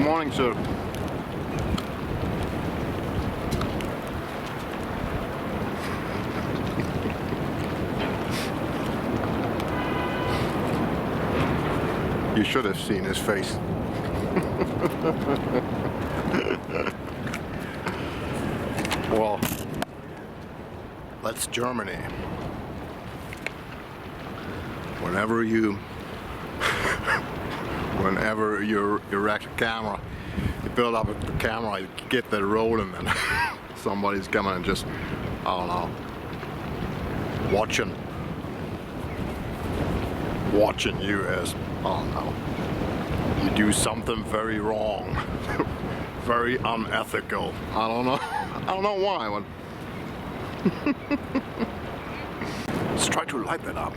Good morning, sir. You should have seen his face. Well, that's Germany. Whenever you erect a camera, you build up the camera, you get that rolling, and somebody's coming and just, I don't know, watching you as, I don't know, you do something very wrong, very unethical. I don't know why, but let's try to light that up.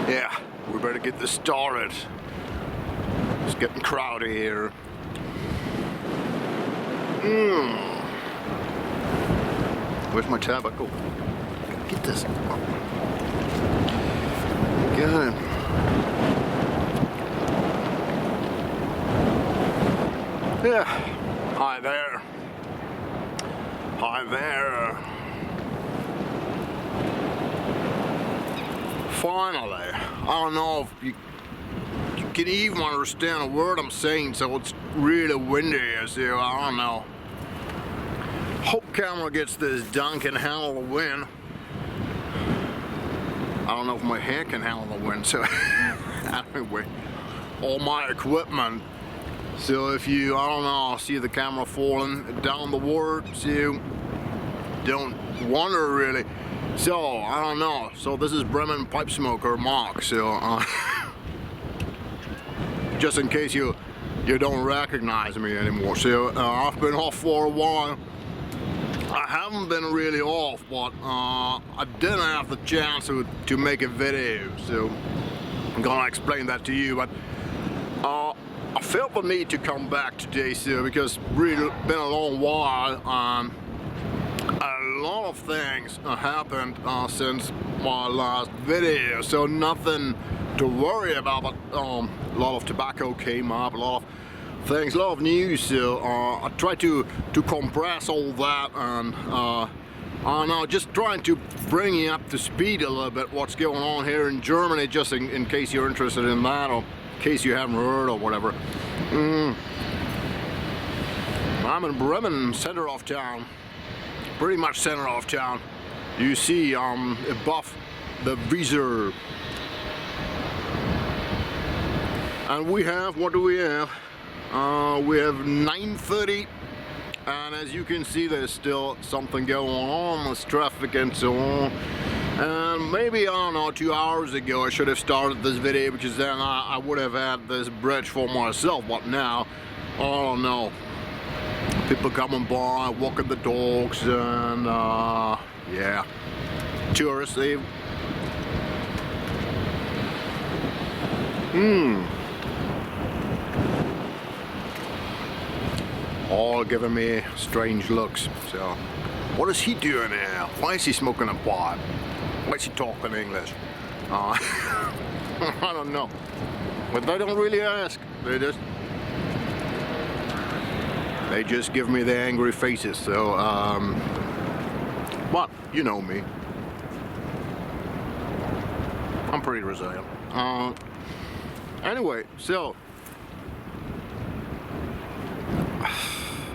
Yeah, we better get this started. It's getting crowded here. Where's my tobacco? Get this. Got it. Yeah. Hi there. Hi there. Finally, I don't know if you can even understand a word I'm saying, so it's really windy here, so I don't know. Hope camera gets this done, can handle the wind. I don't know if my hair can handle the wind, so anyway, all my equipment. So if you, I don't know, see the camera falling down the water, so don't wonder really. So, I don't know, so this is Bremen pipe smoker Mark, so just in case you don't recognize me anymore. So I've been off for a while. I haven't been really off, but I didn't have the chance to make a video, so I'm gonna explain that to you. But I felt the need to come back today, so because really been a long while. A lot of things happened since my last video, so nothing to worry about, but a lot of tobacco came up, a lot of things, a lot of news, so I tried to compress all that, and I don't know, just trying to bring you up to speed a little bit what's going on here in Germany, just in case you're interested in that, or in case you haven't heard or whatever. I'm in Bremen, center of town. Pretty much center of town. You see above the Weser. And we have, what do we have? We have 9:30, and as you can see there's still something going on, there's traffic and so on. And maybe, I don't know, 2 hours ago I should have started this video, because then I would have had this bridge for myself, but now, I don't know. People coming by, walking the dogs, and yeah, tourists, they all giving me strange looks. So, what is he doing here? Why is he smoking a pipe? Why is he talking English? I don't know, but they don't really ask. They just give me the angry faces, so, but, you know me. I'm pretty resilient. Anyway, so,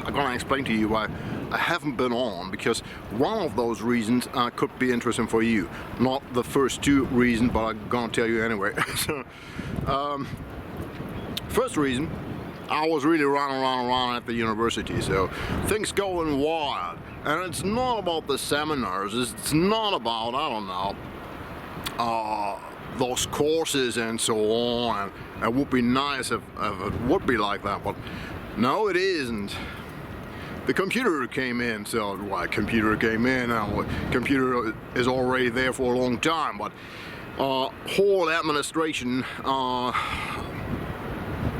I'm gonna explain to you why I haven't been on, because one of those reasons could be interesting for you. Not the first two reasons, but I'm gonna tell you anyway. So, first reason, I was really running around at the university, so things going wild. And it's not about the seminars, it's not about, I don't know, those courses and so on. And it would be nice if it would be like that, but no, it isn't. The computer came in, so why computer came in, computer is already there for a long time, but whole administration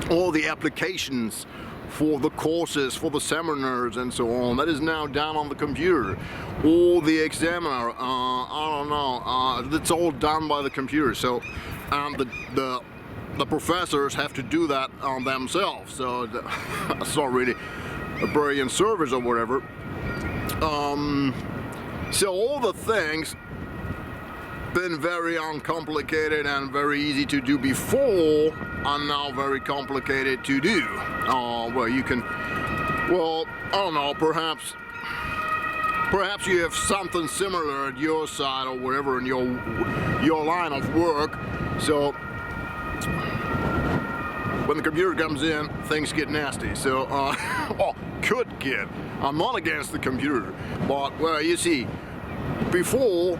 all the applications for the courses, for the seminars and so on, that is now done on the computer. All the examiner, I don't know, it's all done by the computer. So the professors have to do that on themselves. So it's not really a brilliant service or whatever. So all the things been very uncomplicated and very easy to do before are now very complicated to do. Well, you can, well, I don't know, perhaps you have something similar at your side or whatever in your line of work. So when the computer comes in, things get nasty. So, well, could get. I'm not against the computer, but well, you see, before.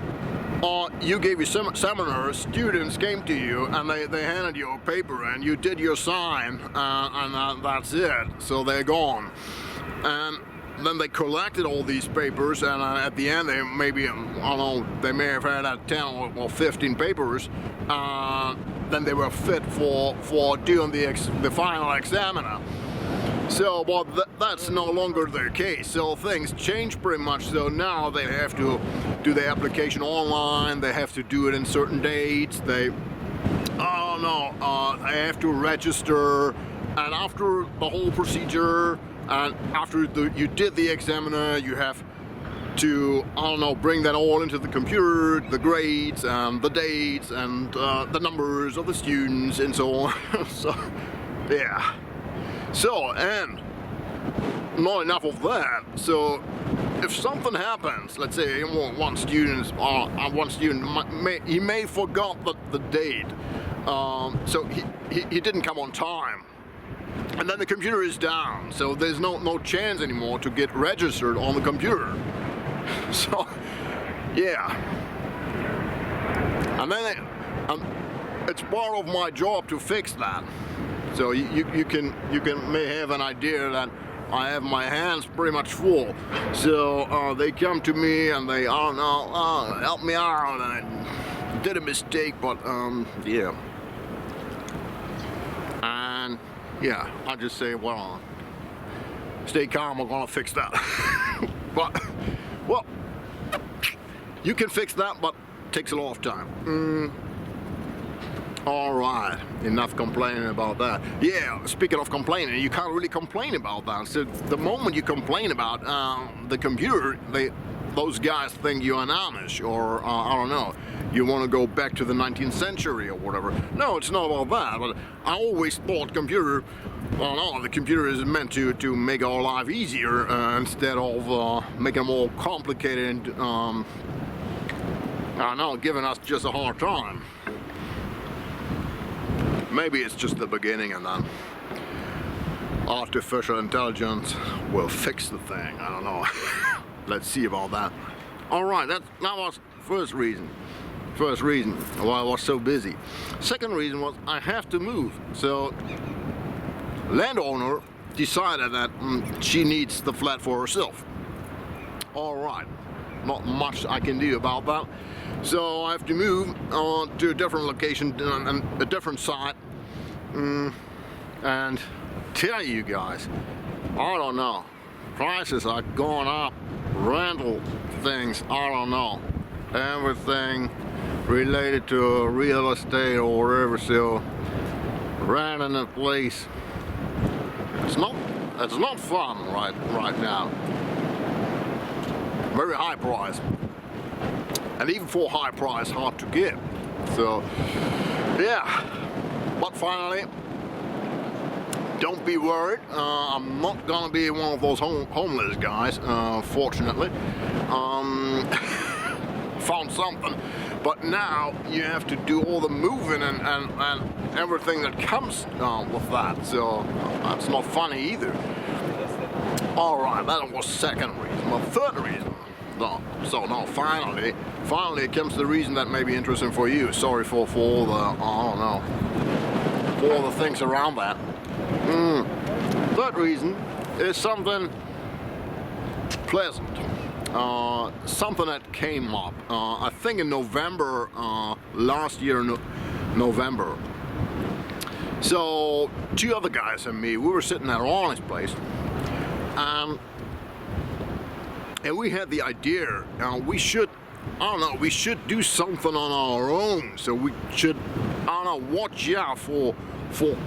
You gave your seminars, students came to you and they handed you a paper and you did your sign and that's it, so they're gone. And then they collected all these papers and at the end they maybe, I don't know, they may have had 10 or 15 papers, then they were fit for doing the final examiner. So, well, that's no longer the case. So things change pretty much. So now they have to do the application online. They have to do it in certain dates. They have to register. And after the whole procedure, and after you did the examiner, you have to, I don't know, bring that all into the computer, the grades and the dates and the numbers of the students and so on. So, yeah. So, and not enough of that. So, if something happens, let's say one student he may forgot the date, so he didn't come on time, and then the computer is down. So there's no chance anymore to get registered on the computer. So, yeah, and then it's part of my job to fix that. So you may have an idea that I have my hands pretty much full. So they come to me and they, I don't know, help me out. And I did a mistake, but yeah. And yeah, I just say, well, stay calm. I'm gonna fix that. But well, you can fix that, but it takes a lot of time. All right, enough complaining about that. Yeah, speaking of complaining, you can't really complain about that. So the moment you complain about the computer, those guys think you're an Amish, or I don't know, you want to go back to the 19th century or whatever. No, it's not about that. But I always thought the computer is meant to make our life easier instead of making it more complicated and I don't know, giving us just a hard time. Maybe it's just the beginning and then artificial intelligence will fix the thing. I don't know. Let's see about that. All right, that was first reason why I was so busy. Second reason was I have to move. So landowner decided that she needs the flat for herself. All right, not much I can do about that. So I have to move to a different location and a different site. And tell you guys, I don't know. Prices are going up. Rental things, I don't know. Everything related to real estate or whatever. So renting a place, it's not fun right now. Very high price. And even for high price, hard to get. So, yeah. But finally, don't be worried. I'm not gonna be one of those homeless guys, fortunately. Found something. But now you have to do all the moving and everything that comes with that. So, that's not funny either. Alright, that was second reason. Well, third reason. So now finally it comes to the reason that may be interesting for you. Sorry for all the, I don't know, for all the things around that. Third reason is something pleasant. Something that came up, I think in November, last year, November. So 2 other guys and me, we were sitting at Ronny's place, and we had the idea, we should, I don't know, we should do something on our own. So we should, I don't know, watch out for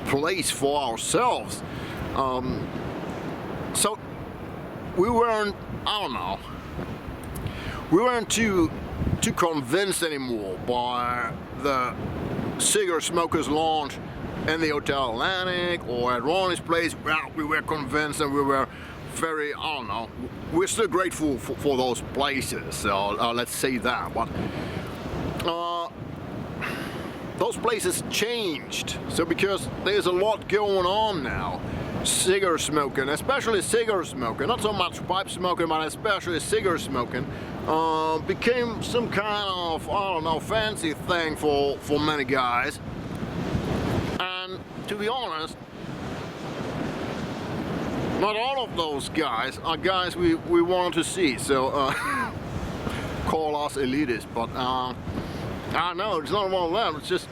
place for ourselves. So we weren't, I don't know, we weren't too convinced anymore by the cigar smokers lounge in the Hotel Atlantic or at Ronny's place. Well, we were convinced, and we were very, I don't know, we're still grateful for those places, so let's say that. But those places changed, so because there's a lot going on now. Cigar smoking, especially cigar smoking, not so much pipe smoking, but especially cigar smoking, became some kind of, I don't know, fancy thing for many guys. And to be honest, not all of those guys are guys we want to see. So call us elitist, but I know it's not one of them. It's just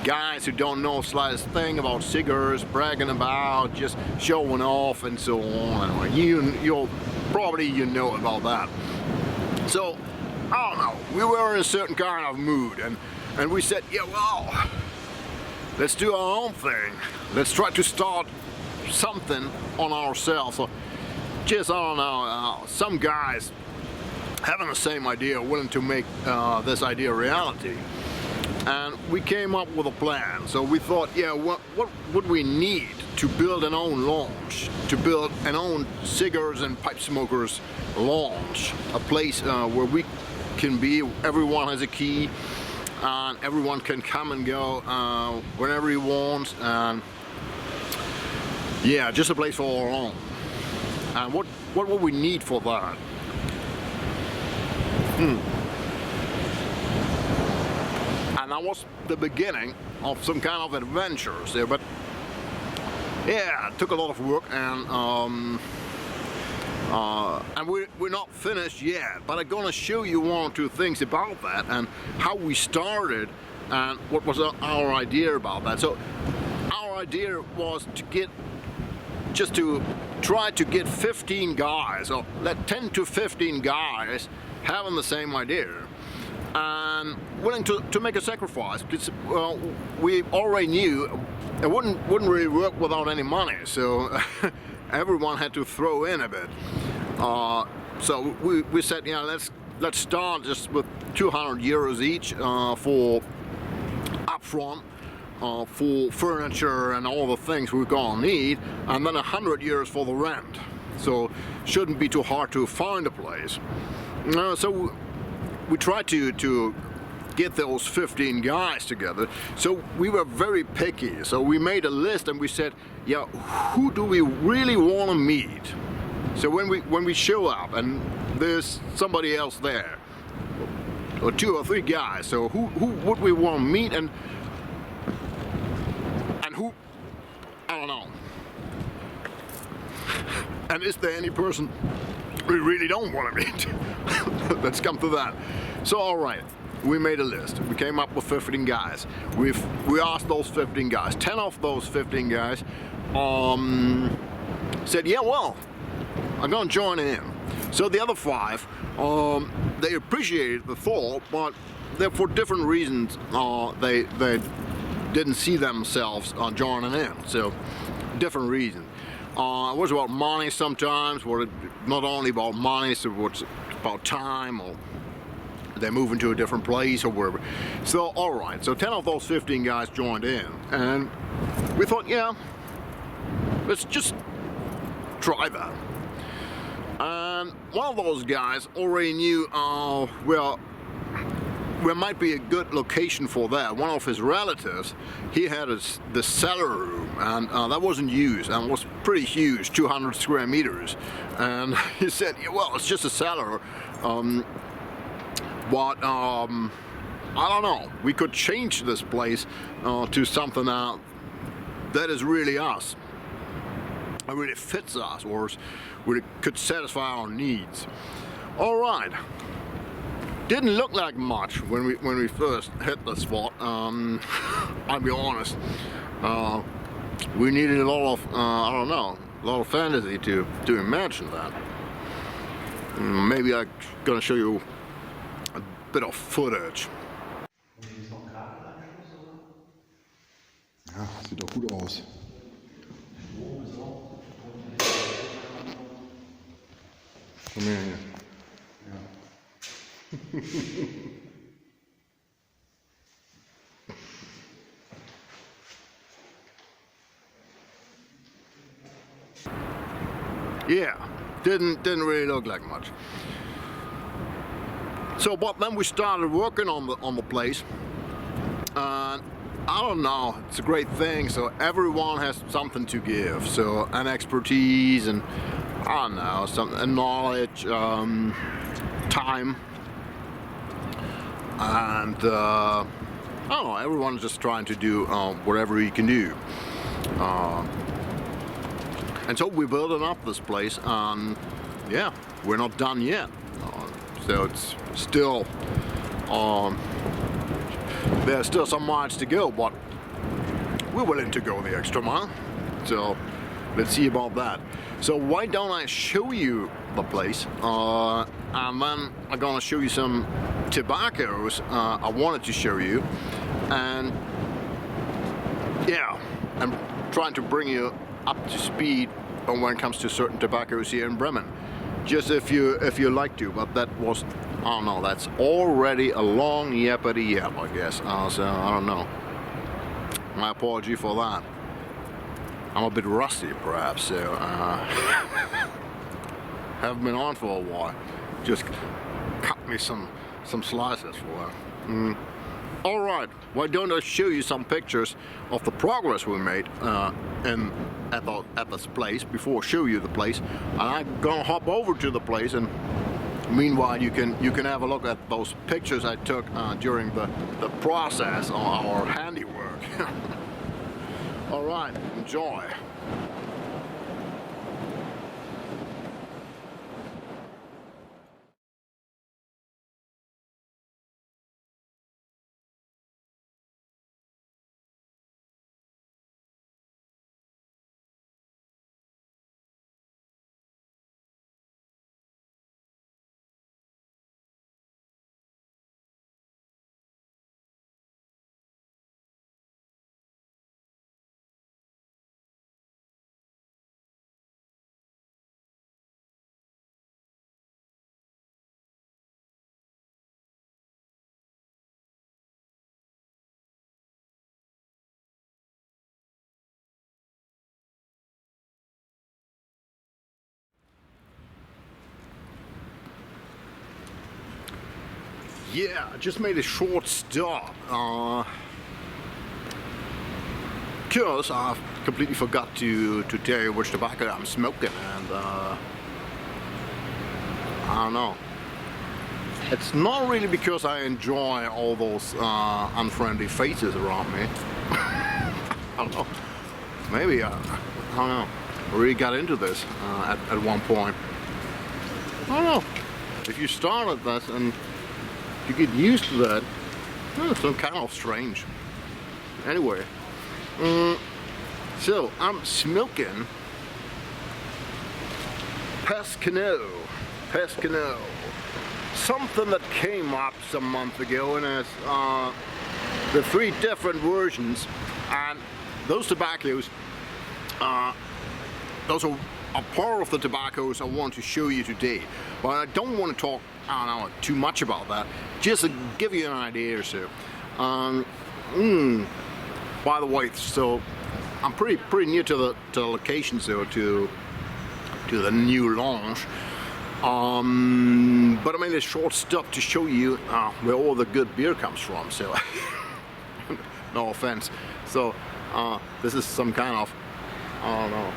guys who don't know the slightest thing about cigars, bragging about, just showing off and so on. You'll probably know about that. So I don't know, we were in a certain kind of mood, and we said, yeah, well, let's do our own thing. Let's try to start something on ourselves. So just, I don't know, some guys having the same idea, willing to make this idea a reality. And we came up with a plan. So we thought, yeah, what would we need to build an own lounge, to build an own cigars and pipe smokers lounge, a place where we can be, everyone has a key, and everyone can come and go whenever he wants, and yeah, just a place for our own. And what would we need for that? And that was the beginning of some kind of adventures there, but yeah, it took a lot of work, and we're not finished yet, but I'm gonna show you 1 or 2 things about that and how we started and what was our idea about that. So our idea was to try to get 15 guys, or 10 to 15 guys having the same idea and willing to make a sacrifice, because we already knew it wouldn't really work without any money, so everyone had to throw in a bit. So we said, yeah, let's start just with 200 euros each for upfront, for furniture and all the things we're gonna need, and then 100 euros for the rent. So shouldn't be too hard to find a place. So we tried to get those 15 guys together. So we were very picky. So we made a list and we said, yeah, who do we really want to meet? So when we show up and there's somebody else there, or 2 or 3 guys, so who would we want to meet, and who, I don't know. And is there any person we really don't want to meet? Let's come to that. So all right, we made a list. We came up with 15 guys. We asked those 15 guys. 10 of those 15 guys said, yeah, well, I'm gonna join in. So the other 5, they appreciated the thought, but for different reasons, they didn't see themselves joining in. So different reasons. It was about money sometimes, or not only about money, so it's about time, or they're moving to a different place or wherever. So all right, so 10 of those 15 guys joined in, and we thought, yeah, let's just try that. And one of those guys already knew, well, where might be a good location for that. One of his relatives, he had the cellar room, and that wasn't used, and was pretty huge, 200 square meters. And he said, yeah, well, it's just a cellar, but I don't know, we could change this place to something that is really us, that really fits us, or really could satisfy our needs. All right. Didn't look like much when we first hit the spot. I'll be honest. We needed a lot of I don't know, a lot of fantasy to imagine that. Maybe I'm gonna show you a bit of footage. Hier ist noch ein Kabelanschluss, oder? Ja, sieht doch gut aus. Strom ist auch. Komm her hier. Yeah, didn't really look like much. So, but then we started working on the place, and I don't know, it's a great thing. So everyone has something to give. So an expertise and I don't know, some knowledge, time, and I don't know. Everyone's just trying to do whatever he can do. And so we're building up this place, and yeah, we're not done yet. So it's still, there's still some miles to go, but we're willing to go the extra mile. So let's see about that. So why don't I show you the place, and then I'm gonna show you some tobaccos I wanted to show you, and yeah, I'm trying to bring you up to speed when it comes to certain tobaccos here in Bremen. Just if you like to, but that was, I don't know, that's already a long yappity yap, I guess. So I don't know. My apology for that. I'm a bit rusty, perhaps. So haven't been on for a while. Just cut me some slices for it. All right, why don't I show you some pictures of the progress we made at this place before I show you the place, and I'm gonna hop over to the place, and meanwhile you can have a look at those pictures I took during the process of our handiwork. All right, enjoy. Yeah, I just made a short stop because I completely forgot to tell you which tobacco I'm smoking, and I don't know. It's not really because I enjoy all those unfriendly faces around me. I don't know. Maybe I don't know. I really got into this at one point. I don't know. If you start at this and you get used to that, it's kind of strange. Anyway, so I'm smoking Pescano, something that came up some month ago, and it's the 3 different versions, and those tobaccos, those are a part of the tobaccos I want to show you today, but I don't want to talk, I don't know, too much about that, just to give you an idea or so. By the way, so I'm pretty new to the location, so to the new launch, but I made a short stop to show you where all the good beer comes from, so no offense. So this is some kind of, I don't know,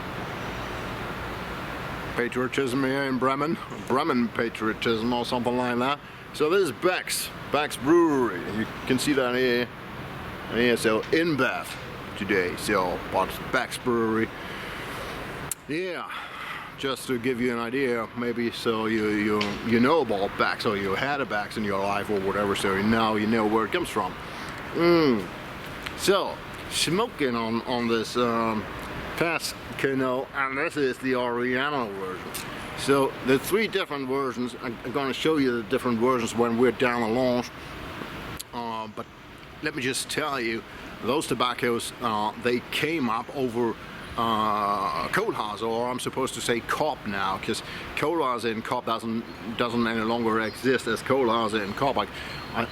patriotism here in Bremen patriotism or something like that. So this is Beck's Brewery. You can see that here. And here, so in Bath today. So, but Beck's Brewery. Yeah, just to give you an idea, maybe so you know about backs, or you had a backs in your life or whatever, so now you know where it comes from. So, smoking on this Pescino, and this is the Oriental version. So the 3 different versions. I'm going to show you the different versions when we're down the launch. But let me just tell you, those tobaccos, they came up over Koolhaas, or I'm supposed to say Kop now, because Koolhaas in Kop doesn't any longer exist as Koolhaas in Kop. I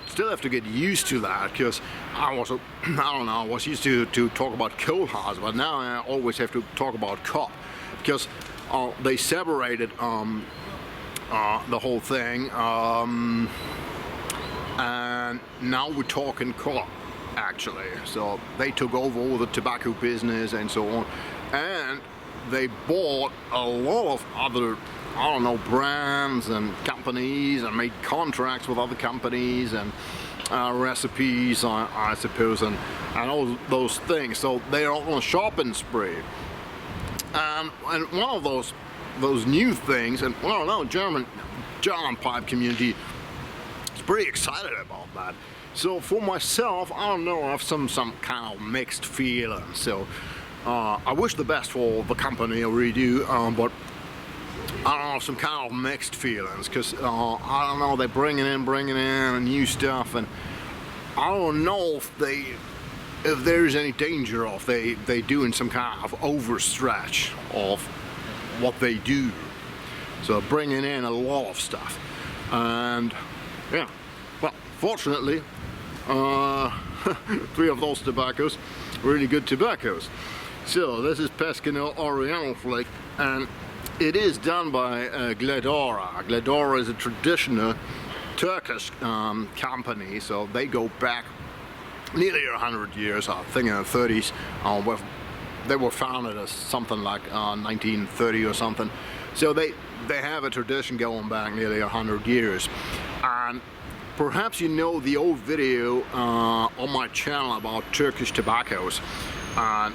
still have to get used to that, because I was used to talk about Koolhaas, but now I always have to talk about Kop, because they separated the whole thing, and now we're talking Kop actually. So they took over all the tobacco business and so on, and they bought a lot of other, I don't know, brands and companies, and made contracts with other companies and recipes, I suppose, and all those things. So they're on a shopping spree. And one of those new things, and well, no, German pipe community is pretty excited about that. So for myself, I don't know, I have some kind of mixed feelings. So I wish the best for the company, I really do, but I don't know, some kind of mixed feelings, because I don't know, they're bringing in new stuff, and I don't know if there's any danger of they doing some kind of overstretch of what they do. So bringing in a lot of stuff, and yeah, well, fortunately, 3 of those tobaccos, really good tobaccos. So this is Pescino Oriental Flake, and it is done by Gledora. Gledora is a traditional Turkish company, so they go back nearly 100 years, I think in the 30s. They were founded as something like 1930 or something. So they have a tradition going back nearly 100 years. And perhaps you know the old video on my channel about Turkish tobaccos. And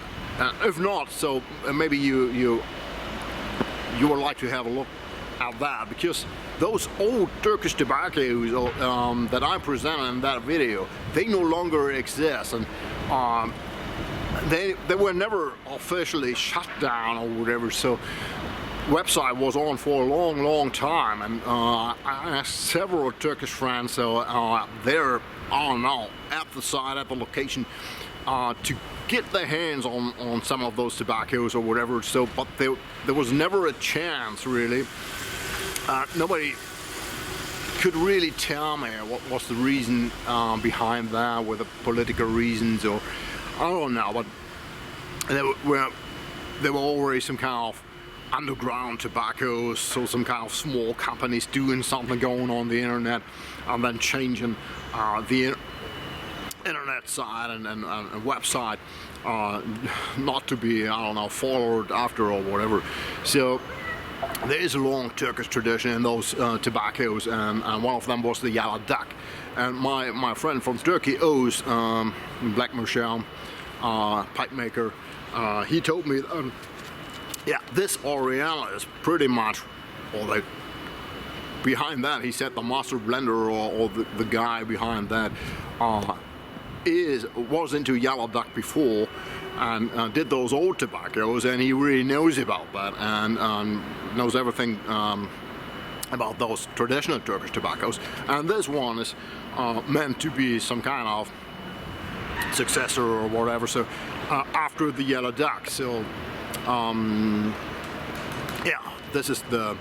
if not, so maybe you would like to have a look at that, because those old Turkish tobaccos that I presented in that video, they no longer exist, and they were never officially shut down or whatever. So website was on for a long time, and I asked several Turkish friends, so they're, I don't know, at the site, at the location, to get their hands on some of those tobaccos or whatever. So, but there was never a chance, really. Nobody could really tell me what was the reason behind that, whether political reasons or I don't know, but there were always some kind of underground tobaccos, so some kind of small companies doing something going on the internet, and then changing the internet side and website not to be, I don't know, followed after or whatever. So there is a long Turkish tradition in those tobaccos, and one of them was the yellow duck. And my friend from Turkey, Oz, Black Michelle, pipe maker, he told me, yeah, this Oriental is pretty much, or behind that, he said the master blender or the guy behind that was into yellow duck before, and did those old tobaccos, and he really knows about that, and knows everything about those traditional Turkish tobaccos. And this one is meant to be some kind of successor or whatever, so after the yellow duck. So yeah, this is the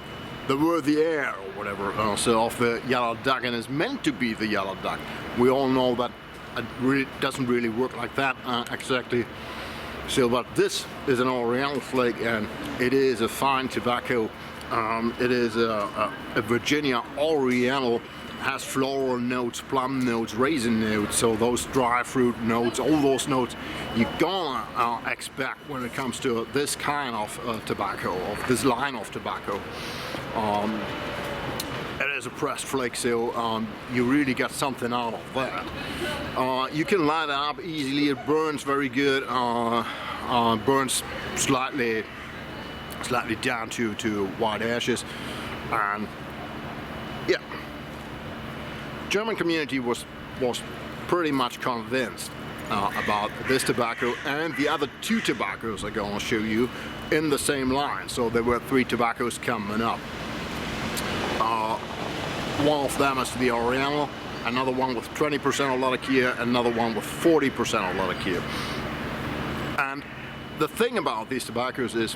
worthy heir or whatever, so of the yellow duck, and is meant to be the yellow duck. We all know that it doesn't really work like that exactly. So, but this is an Oriental flake, and it is a fine tobacco. It is a Virginia Oriental. Has floral notes, plum notes, raisin notes, so those dry fruit notes, all those notes you're gonna expect when it comes to this kind of tobacco, of this line of tobacco. It is a pressed flake, so you really get something out of that. You can light it up easily, it burns very good, burns slightly slightly down to white ashes. And yeah, German community was pretty much convinced about this tobacco and the other 2 tobaccos I'm going to show you in the same line. So there were 3 tobaccos coming up. One of them is the Oriental, another one with 20% of Latakia, another one with 40% of Latakia. And the thing about these tobaccos is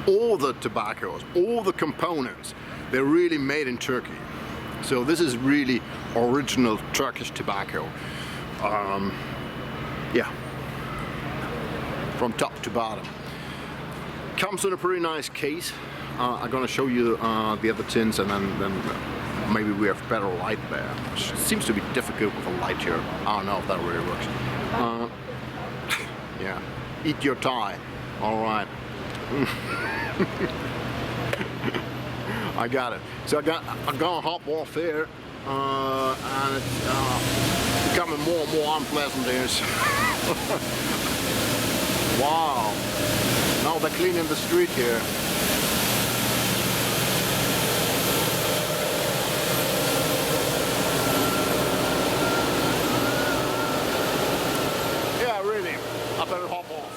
all the tobaccos, all the components, they're really made in Turkey. So this is really original Turkish tobacco. Yeah, from top to bottom. Comes in a pretty nice case. I'm gonna show you the other tins, and then maybe we have better light there. It seems to be difficult with the light here. I don't know if that really works. Yeah, eat your tie. All right. I got it. So I'm gonna hop off here, and it's becoming more and more unpleasant here. Wow. Now they're cleaning the street here. Yeah, really. I better hop off.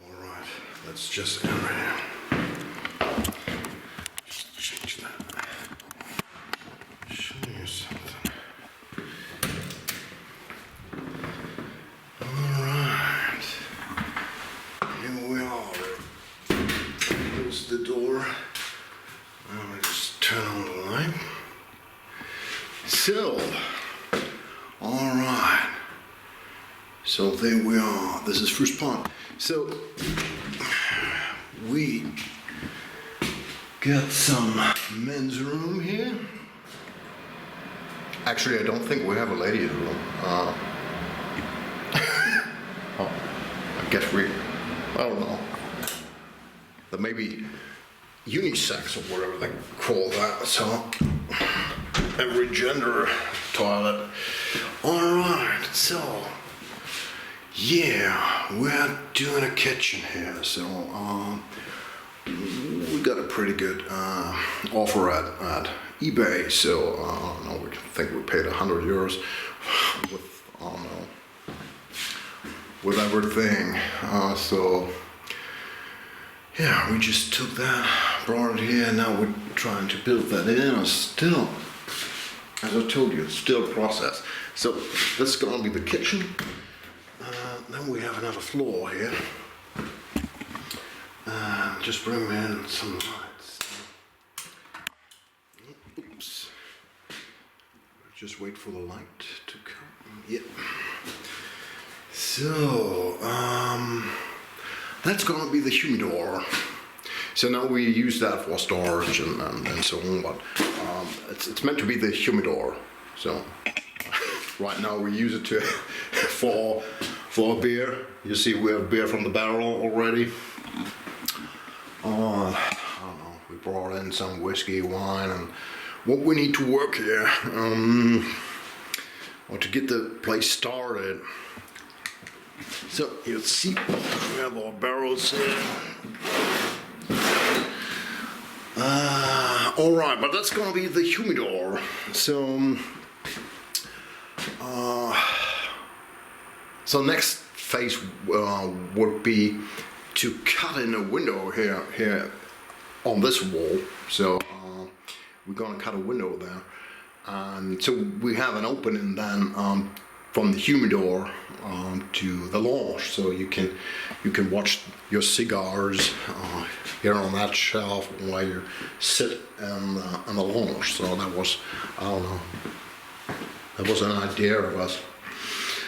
Alright, let's just go right now. Just change that. Show you something. Alright. Here we are. Close the door. Now we just turn on the light. So, alright. So there we are. This is first part. So we got some men's room here. Actually, I don't think we have a ladies' room. Oh, I guess I don't know. There may be unisex or whatever they call that. So every gender toilet. All right. So. Yeah, we're doing a kitchen here, so we got a pretty good offer at eBay. So no, we think we paid €100 with I don't know, with everything. So yeah, we just took that, brought it here. Now we're trying to build that in. And still, as I told you, it's still a process. So this is gonna be the kitchen. Then we have another floor here. Just bring in some lights. Oops. Just wait for the light to come. Yep. So, that's gonna be the humidor. So now we use that for storage and so on, but it's meant to be the humidor. So right now we use it for beer. You see we have beer from the barrel already. I don't know, we brought in some whiskey, wine, and what we need to work here, or to get the place started. So you'll see we have our barrels here. Alright, but that's gonna be the humidor. So next phase would be to cut in a window here on this wall. So we're gonna cut a window there, and so we have an opening then from the humidor to the lounge. So you can watch your cigars here on that shelf while you sit on the lounge. So that was, I don't know, that was an idea of us.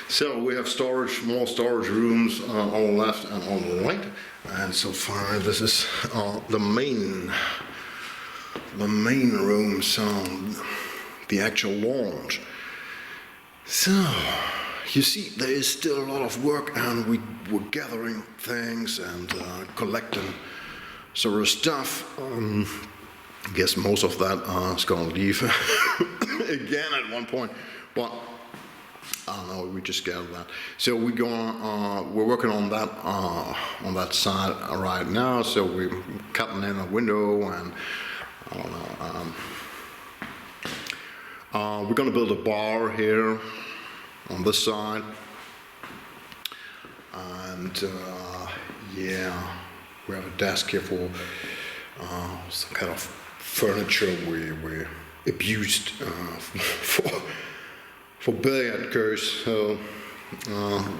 So we have storage, more storage rooms on the left and on the right. And so far this is the main room, so the actual lounge. So you see there is still a lot of work, and we're gathering things and collecting sort of stuff. I guess most of that is gonna leave again at one point, but I don't know, we just gathered that. So we're working on that side right now. So we're cutting in a window, and I don't know. We're gonna build a bar here on this side, and yeah, we have a desk here for some kind of furniture we abused for billiard goes. So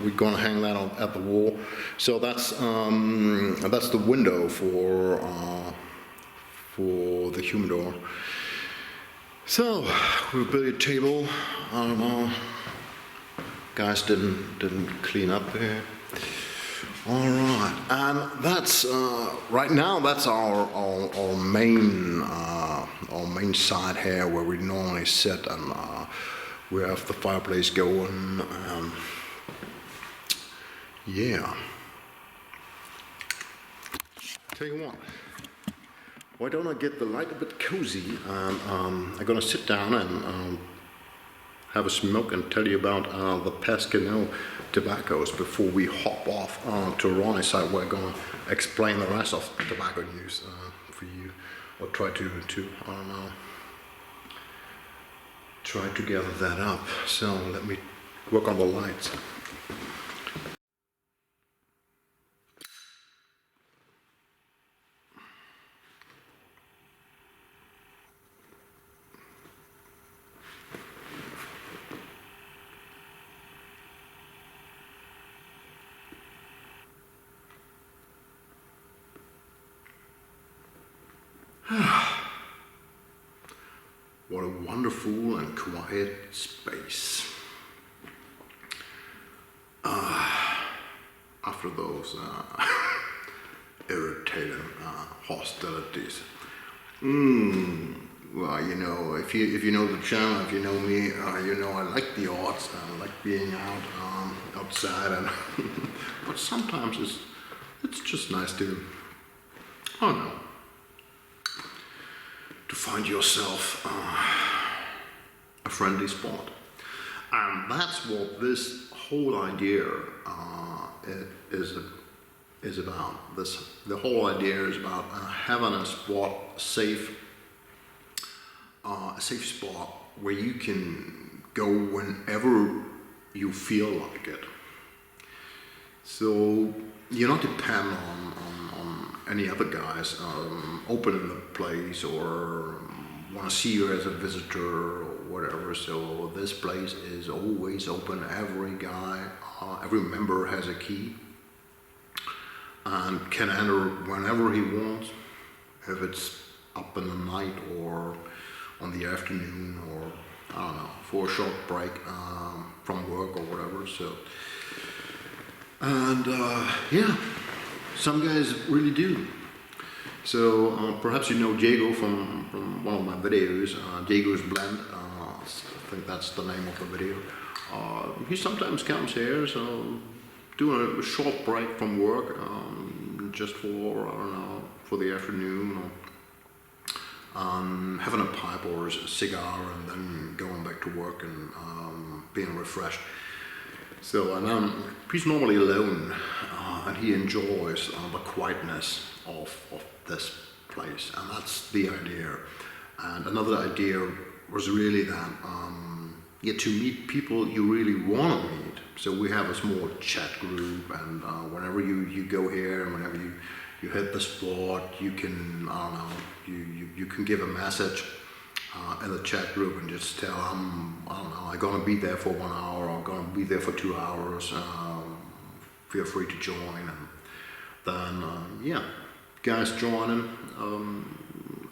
we're gonna hang that at the wall. So that's the window for the humidor. So we built a table. I don't know. Guys didn't clean up here. All right, and that's right now. That's our main side here, where we normally sit, and we have the fireplace going. Yeah. Tell you what. Why don't I get the light a bit cozy? I'm gonna sit down and have a smoke and tell you about the Pascanel tobaccos before we hop off to Ronny's side. We're gonna explain the rest of the tobacco news for you, or try to I don't know, try to gather that up. So let me work on the lights. What a wonderful and quiet space. After those irritating hostilities. Well, you know, if you know the channel, if you know me, you know I like the odds. I like being outside, and but sometimes it's just nice to, I don't know, to find yourself a friendly spot. And that's what this whole idea is about. The whole idea is about having a spot, a safe spot where you can go whenever you feel like it. So you're not dependent on any other guys opening the place or want to see you as a visitor or whatever. So this place is always open. Every guy, every member has a key and can enter whenever he wants, if it's up in the night or on the afternoon, or I don't know, for a short break from work or whatever. So, and yeah, some guys really do. So perhaps you know Diego from one of my videos, Diego's Blend. I think that's the name of the video. He sometimes comes here, so doing a short break from work, just for, I don't know, for the afternoon, or having a pipe or a cigar, and then going back to work and being refreshed. So, and he's normally alone, and he enjoys the quietness of this place, and that's the idea. And another idea was really that to meet people you really want to meet. So we have a small chat group, and whenever you go here, and whenever you hit the spot, you can, I don't know, you can give a message in the chat group and just tell them, I don't know, I'm gonna be there for 1 hour, or I'm gonna be there for 2 hours, feel free to join. And then yeah, guys joining,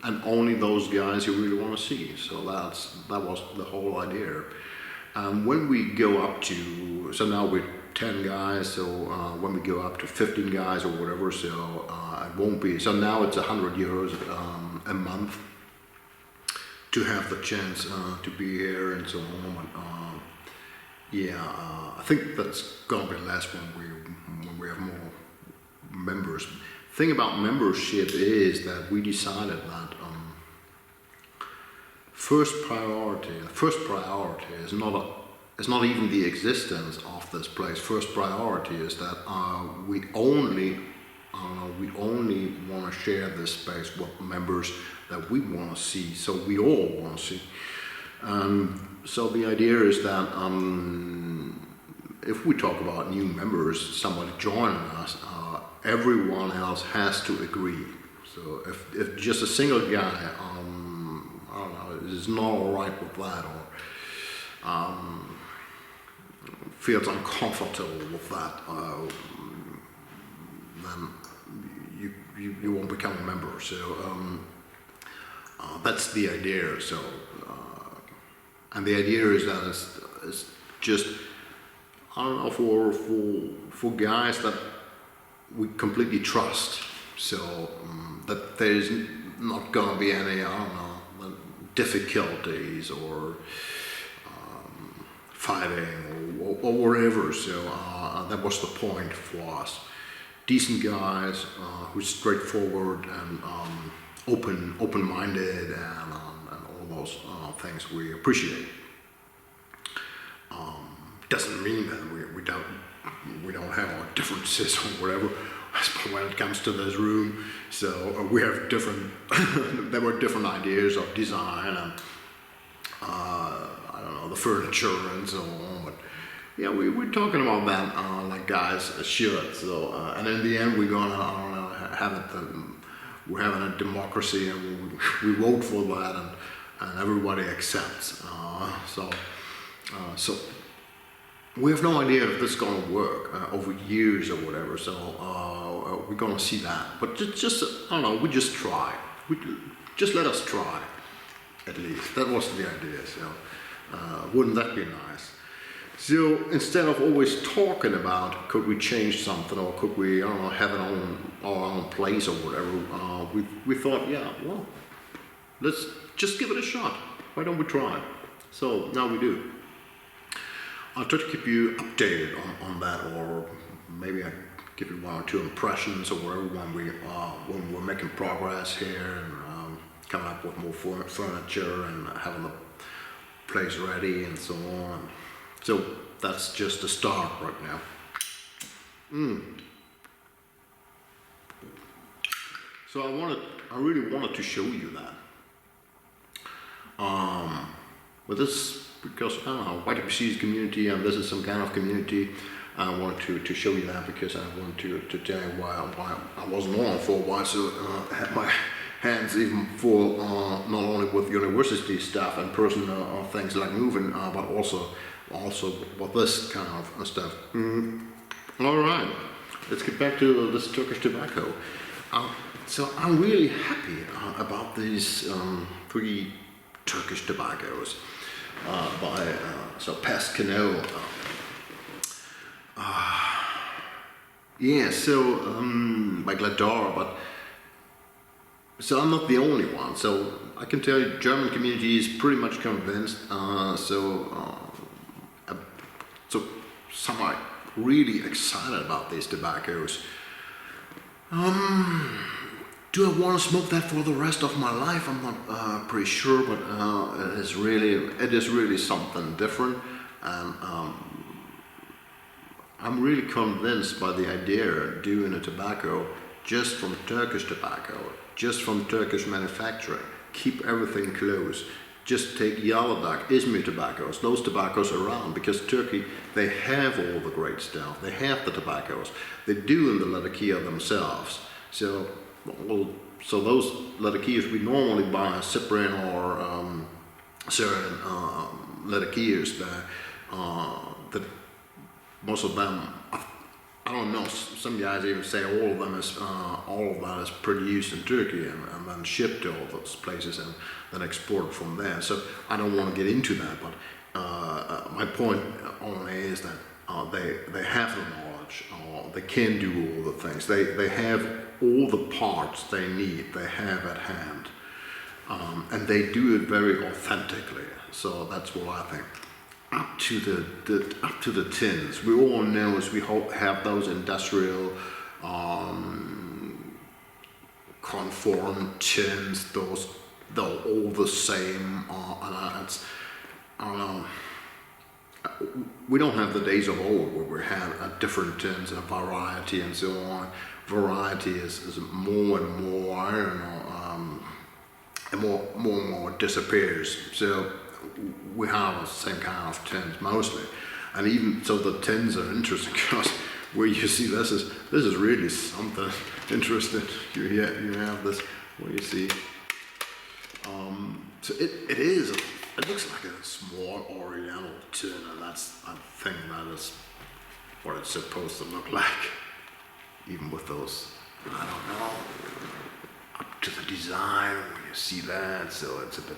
and only those guys you really want to see. So that was the whole idea. And when we go up to, so now we're 10 guys, so when we go up to 15 guys or whatever, so it won't be, so now it's €100 a month to have the chance to be here and so on. I think that's gonna be less when we have more members. Thing about membership is that we decided that first priority is it's not even the existence of this place. First priority is that we only want to share this space with members that we want to see, so we all want to see. So the idea is that if we talk about new members, somebody joining us, everyone else has to agree. So if just a single guy, I don't know, is not all right with that, or feels uncomfortable with that, then you won't become a member. So that's the idea. So and the idea is that it's just, I don't know, for guys that we completely trust. So that there's not gonna be any, I don't know, difficulties or fighting or whatever. So that was the point for us. Decent guys who's straightforward and open-minded and all those things we appreciate. Doesn't mean that we don't have our differences or whatever when it comes to this room. So we have different. There were different ideas of design and I don't know, the furniture and so on. But yeah, we're talking about that like guys should. So and in the end, we're gonna, I don't know, have it. We're having a democracy, and we vote for that, and everybody accepts. So we have no idea if this is going to work over years or whatever. So we're going to see that. But just I don't know. We just try. Just let us try. At least that was the idea. So wouldn't that be nice? So instead of always talking about could we change something or could we, I don't know, have it on our own place or whatever, we thought, yeah, well, let's just give it a shot. Why don't we try? So now we do. I'll try to keep you updated on that, or maybe I give you one or two impressions or whatever when we're making progress here and coming up with more furniture and having the place ready and so on. So that's just a start right now. So I really wanted to show you that. With this, because I don't know, YWC is community and this is some kind of community. I wanted to show you that because I wanted to tell you why I wasn't on for a while. So I had my hands even full, not only with university stuff and personal things like moving, but also with this kind of stuff. All right, let's get back to this Turkish tobacco. So I'm really happy about these 3 Turkish tobaccos by Pascano. Yeah, so by Gladar, but so I'm not the only one. So I can tell you, German community is pretty much convinced. So some are really excited about these tobaccos. Do I want to smoke that for the rest of my life? I'm not pretty sure, but it is really something different, and I'm really convinced by the idea of doing a tobacco just from Turkish tobacco, just from Turkish manufacturing. Keep everything close. Just take Yaladak, Izmir tobaccos, those tobaccos around, because Turkey, they have all the great stuff. They have the tobaccos. They do in the Latakia themselves. So those Latakias we normally buy, Cyprian or certain Latakias, that most of them, I don't know, some guys even say all of that is produced in Turkey and then shipped to all those places and then exported from there. So I don't want to get into that, but my point only is that they have the knowledge, they can do all the things, they have all the parts they need, they have at hand, and they do it very authentically. So that's what I think. Up to the tins, we all know as we have those industrial conform tins, they're all the same, and I don't know. we don't have the days of old where we had different tins and a variety and so on. Variety is more and more, and more disappears. So we have the same kind of tins mostly, and even so the tins are interesting because where you see this is really something interesting. You have this where you see. So it looks like a small oriental tin, and that's, I think that is what it's supposed to look like. Even with those, I don't know, up to the design, when you see that, so it's a bit,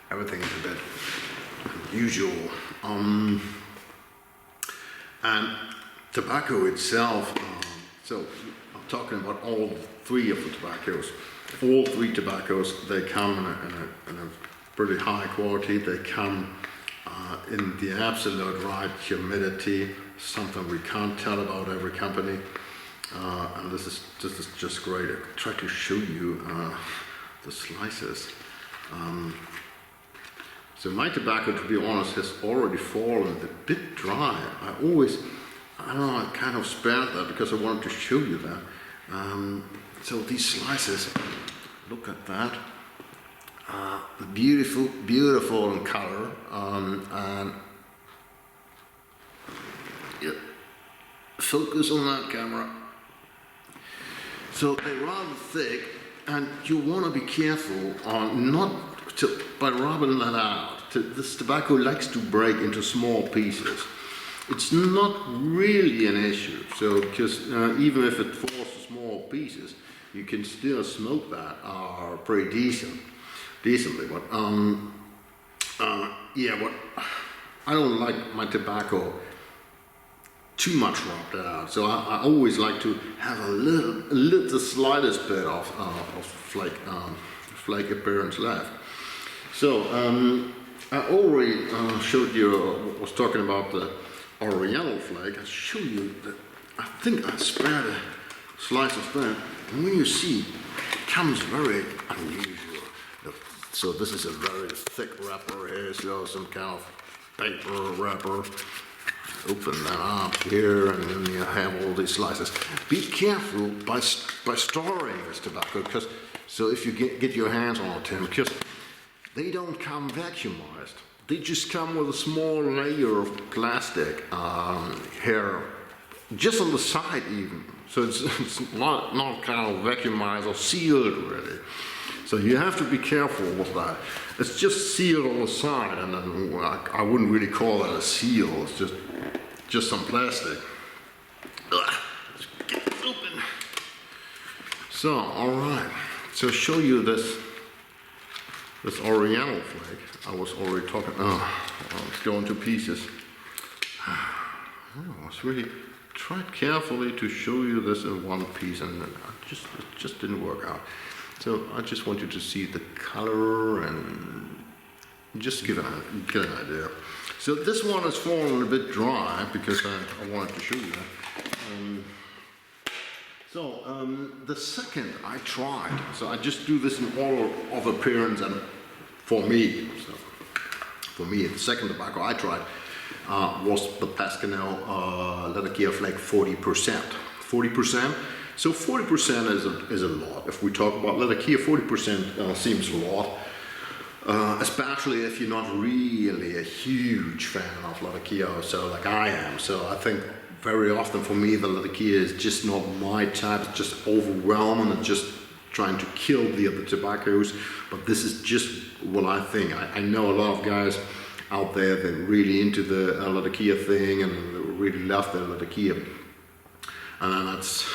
everything is a bit unusual. And tobacco itself, so I'm talking about all three of the tobaccos. All three tobaccos, they come in a pretty high quality. They come in the absolute right humidity, something we can't tell about every company. And this is just great. I try to show you the slices. So my tobacco, to be honest, has already fallen a bit dry. I don't know, I kind of spared that because I wanted to show you that. So these slices, look at that. Beautiful, beautiful in color. And yeah, focus on that camera. So they're rather thick, and you want to be careful by rubbing that out. This tobacco likes to break into small pieces. It's not really an issue, so because even if it falls to small pieces, you can still smoke that pretty decently. But yeah, but I don't like my tobacco too much rubbed out, so I always like to have the slightest bit of flake appearance left. So I already showed you, was talking about the Oriental flake. I showed you that I think I spared a slice of that, and when you see, it comes very unusual. So this is a very thick wrapper here, so some kind of paper wrapper. Open that up here, and then you have all these slices. Be careful by storing this tobacco, because so if you get your hands on a tin, because they don't come vacuumized. They just come with a small layer of plastic here, just on the side even. So it's not kind of vacuumized or sealed really. So you have to be careful with that. It's just sealed on the side, and then I wouldn't really call that a seal. It's just some plastic. Let's get this open. So, all right. So show you this Oriental flake. I was already talking. It's going to pieces. I was really tried carefully to show you this in one piece, and it just didn't work out. So I just want you to see the color and just get an idea. So this one is falling a bit dry because I wanted to show you that. The second I tried, so I just do this in all of appearance and for me. So for me, the second tobacco I tried was the Pascanel Latakia Flake 40%. 40%. So 40% is a lot. If we talk about Latakia, 40% seems a lot. Especially if you're not really a huge fan of Latakia, so like I am. So I think very often for me the Latakia is just not my type. It's just overwhelming and just trying to kill the other tobaccos. But this is just what I think. I know a lot of guys out there that are really into the Latakia thing and they really love the Latakia, and that's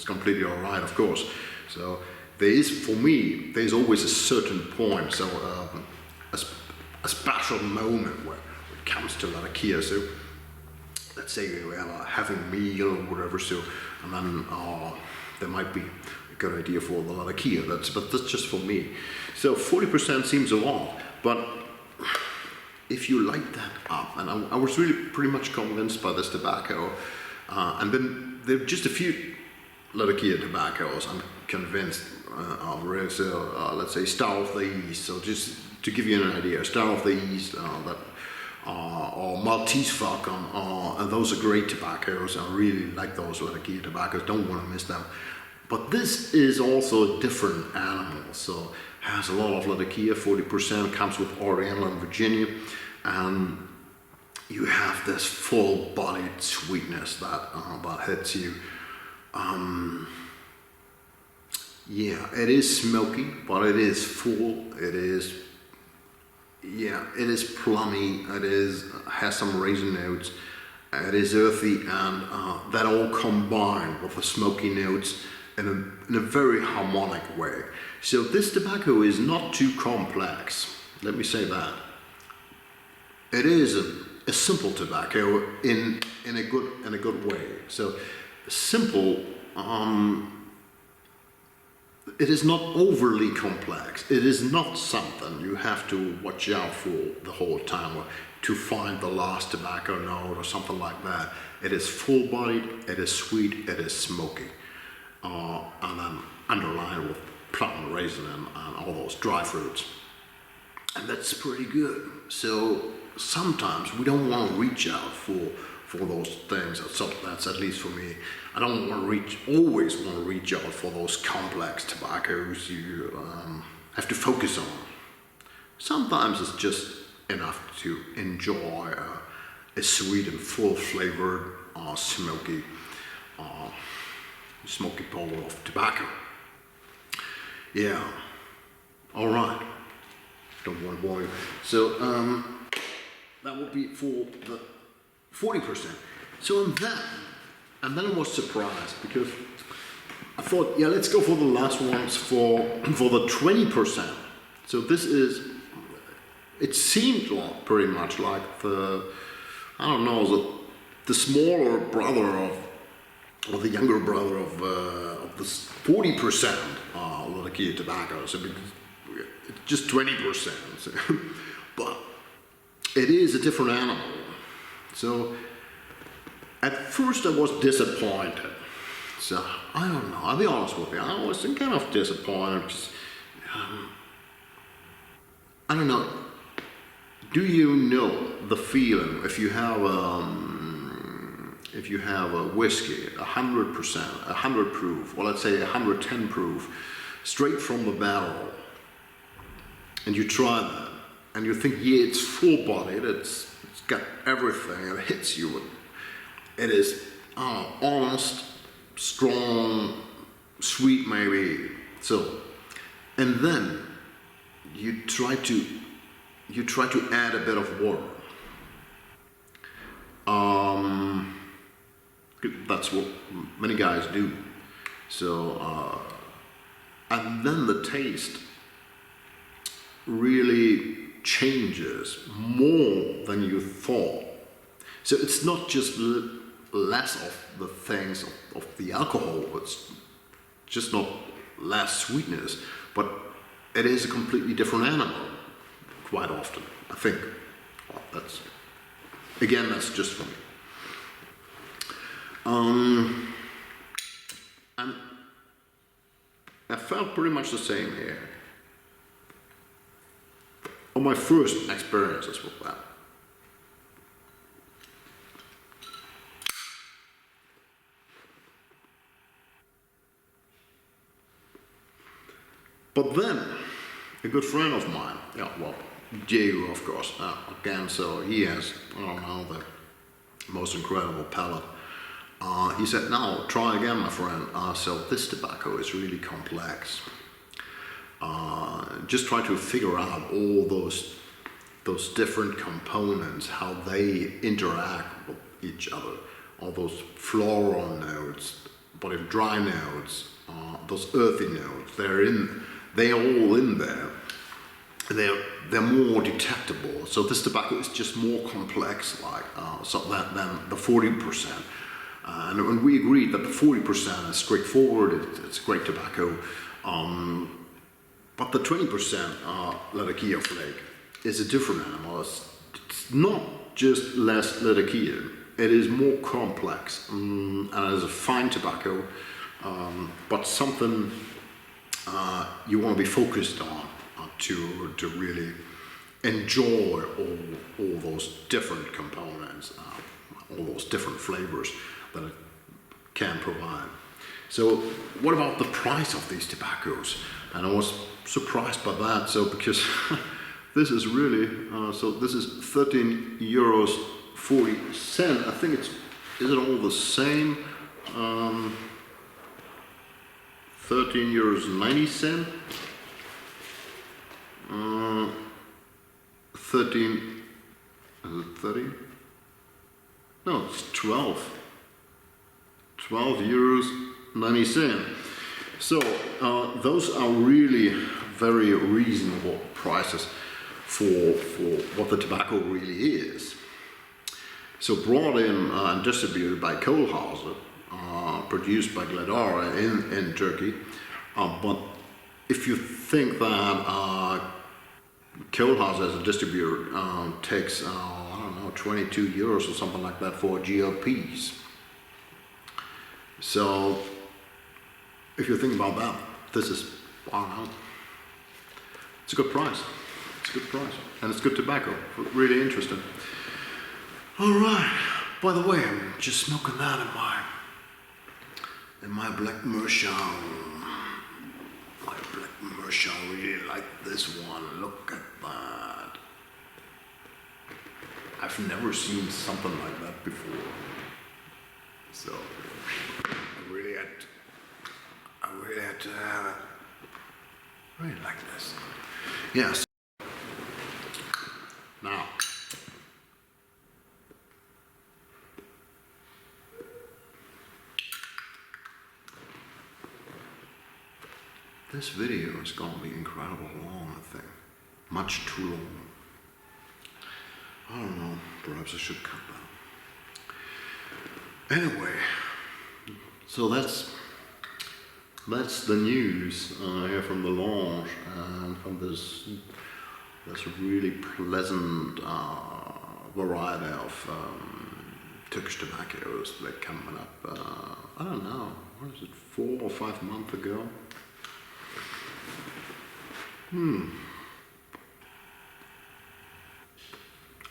completely all right, of course. So there is, for me, there's always a certain point, so a special moment where it comes to Latakia. So let's say we are having a meal or whatever, so and then there might be a good idea for the Latakia. But that's just for me. So 40% seems a lot, but if you light that up, and I was really pretty much convinced by this tobacco, and then there are just a few Latakia tobaccos I'm convinced of. So let's say Star of the East. So just to give you an idea, Star of the East that are Maltese Falcon, and those are great tobaccos. I really like those Latakia tobaccos, don't want to miss them. But this is also a different animal, so has a lot of Latakia, 40%, comes with Oriental and Virginia, and you have this full-bodied sweetness that hits you. Yeah, it is smoky, but it is full. It is, yeah, it is plummy. It has some raisin notes. It is earthy, and that all combined with the smoky notes in a very harmonic way. So this tobacco is not too complex. Let me say that. It is a simple tobacco in a good way. So simple. It is not overly complex. It is not something you have to watch out for the whole time or to find the last tobacco note or something like that. It is full-bodied, it is sweet, it is smoky. And then underlined with plum and raisin and all those dry fruits. And that's pretty good. So sometimes we don't want to reach out for those things. That's at least for me. I don't want to always want to reach out for those complex tobaccos you have to focus on. Sometimes it's just enough to enjoy a sweet and full flavored, smoky bowl of tobacco. Yeah. All right. Don't want to bore you. So that would be for the 40%. So and then I was surprised because I thought, yeah, let's go for the last ones for the 20%. So this is, it seemed like pretty much like the smaller brother or the younger brother of the 40% Latakia tobacco. So it's just 20%. But it is a different animal. So at first I was disappointed. So I don't know, I'll be honest with you, I was kind of disappointed. Just, I don't know, do you know the feeling if you have a whiskey, 100%, 100 proof, or let's say 110 proof, straight from the barrel, and you try that, and you think, yeah, it's full-bodied, it's got everything, it hits you. It is honest, strong, sweet maybe. So, and then you try to add a bit of water. That's what many guys do. So, and then the taste really changes more than you thought. So it's not just less of the things of the alcohol, it's just not less sweetness, but it is a completely different animal quite often, I think. That's just for me. And I felt pretty much the same here on my first experiences with that. But then, a good friend of mine, Diego, of course, again, so he has, the most incredible palate. He said, "Now, try again, my friend. So this tobacco is really complex. Just try to figure out all those different components, how they interact with each other. All those floral notes, but in dry notes, those earthy notes, they're all in there. They're more detectable. So this tobacco is just more complex, than the 40%. And we agreed that the 40% is straightforward. It's great tobacco. But the 20% Latakia flake is a different animal. It's not just less Latakia. It is more complex, and it is a fine tobacco, but something you want to be focused on to really enjoy all those different components, all those different flavors that it can provide. So what about the price of these tobaccos? And I was surprised by that. So because this is really, so this is 13 euros 40 cents. I think is it all the same? 13 euros 90 cents. 13, is it 30? No, it's 12. 12 euros 90 cents. So those are really very reasonable prices for what the tobacco really is. So brought in and distributed by Kohlhauser, produced by Gledara in Turkey. But if you think that Kohlhauser as a distributor takes, I don't know, 22 euros or something like that for GLPs. So if you think about that, this is, I don't know, it's a good price. It's a good price. And it's good tobacco, really interesting. All right, by the way, I'm just smoking that in my black Meerschaum. My black Meerschaum, really like this one. Look at that. I've never seen something like that before. So I really had to have it. I really like this. Yes. Now, this video is going to be incredibly long, I think. Much too long. I don't know, perhaps I should cut that. Anyway, so that's the news here from the launch and from this really pleasant variety of Turkish tobaccos that coming up. I don't know, what is it, 4 or 5 months ago?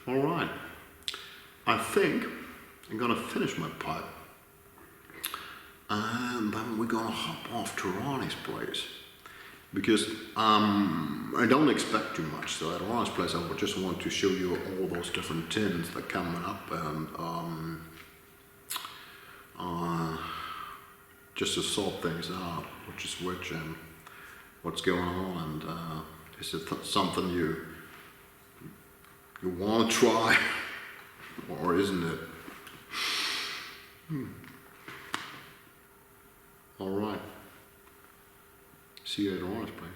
All right, I think I'm gonna finish my pipe and then we're gonna hop off to Ronny's place because I don't expect too much. So at Ronny's place, I would just want to show you all those different tins that coming up and just to sort things out, which is which and what's going on, and is it something you want to try, or isn't it? All right. See you at Ronny's place.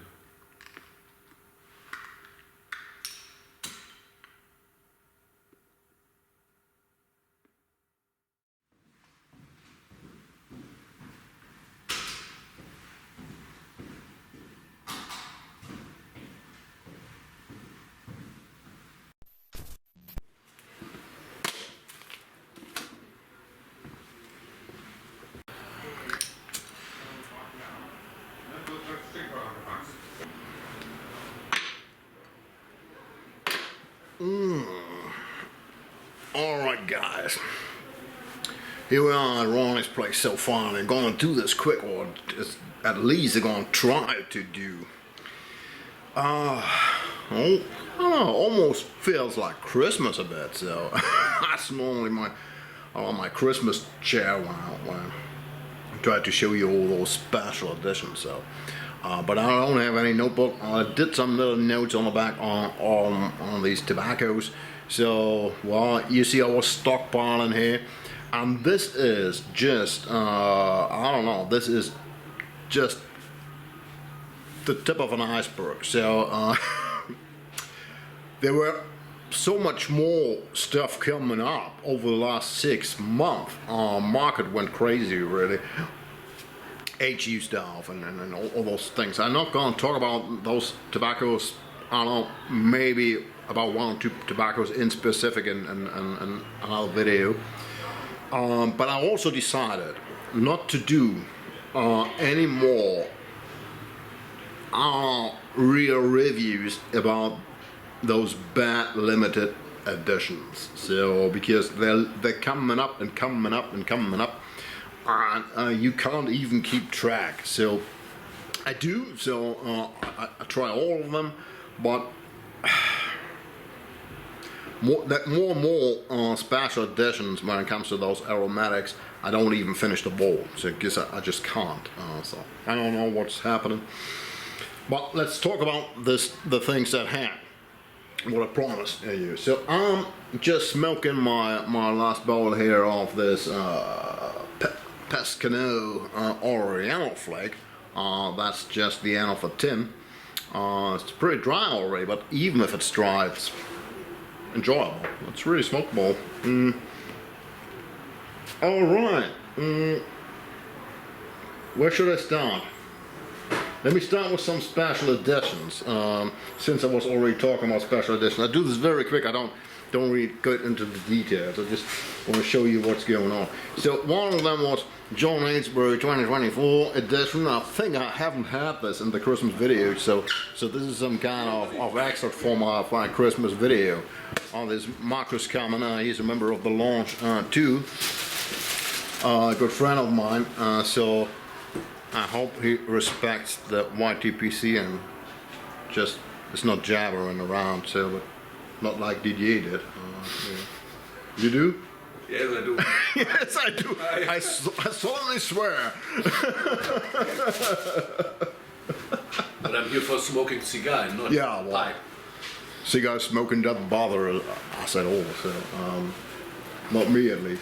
All right, guys. Here we are at Ronny's place so far. They're gonna do this quick, or at least they're gonna try to do. I don't know, almost feels like Christmas a bit. So that's normally my Christmas chair when I try to show you all those special editions. So. But I don't have any notebook. I did some little notes on the back on these tobaccos. So, well, you see I was stockpiling here. And this is just, I don't know, this is just the tip of an iceberg. So, there were so much more stuff coming up over the last 6 months. Market went crazy, really. HU stuff and all those things. I'm not going to talk about those tobaccos. I don't know, maybe about 1 or 2 tobaccos in specific in another video. But I also decided not to do any more real reviews about those bad limited editions. So because they're coming up and coming up and coming up, and you can't even keep track. So I do. So I try all of them, but more and more special editions when it comes to those aromatics. I don't even finish the bowl, so because I just can't. So I don't know what's happening. But let's talk about the things at hand. What I promised you. So I'm just smoking my last bowl here of this Pescano Oriental flake. That's just the end of a tin. It's pretty dry already, but even if it's dry, it's enjoyable. It's really smokable. All right. Where should I start? Let me start with some special editions. Since I was already talking about special editions, I do this very quick. I don't really get into the details. I just want to show you what's going on. So one of them was John Ainsbury 2024 edition. I think I haven't had this in the Christmas video, so this is some kind of excerpt for my Christmas video. This Marcus Kaminer, he's a member of the launch too. A good friend of mine. So I hope he respects the YTPC and just it's not jabbering around, so but not like Didier did. Yeah. You do? Yes, I do. Yes, I do. I solemnly swear. But I'm here for smoking cigar, not pipe. Cigar smoking doesn't bother us at all, so not me at least.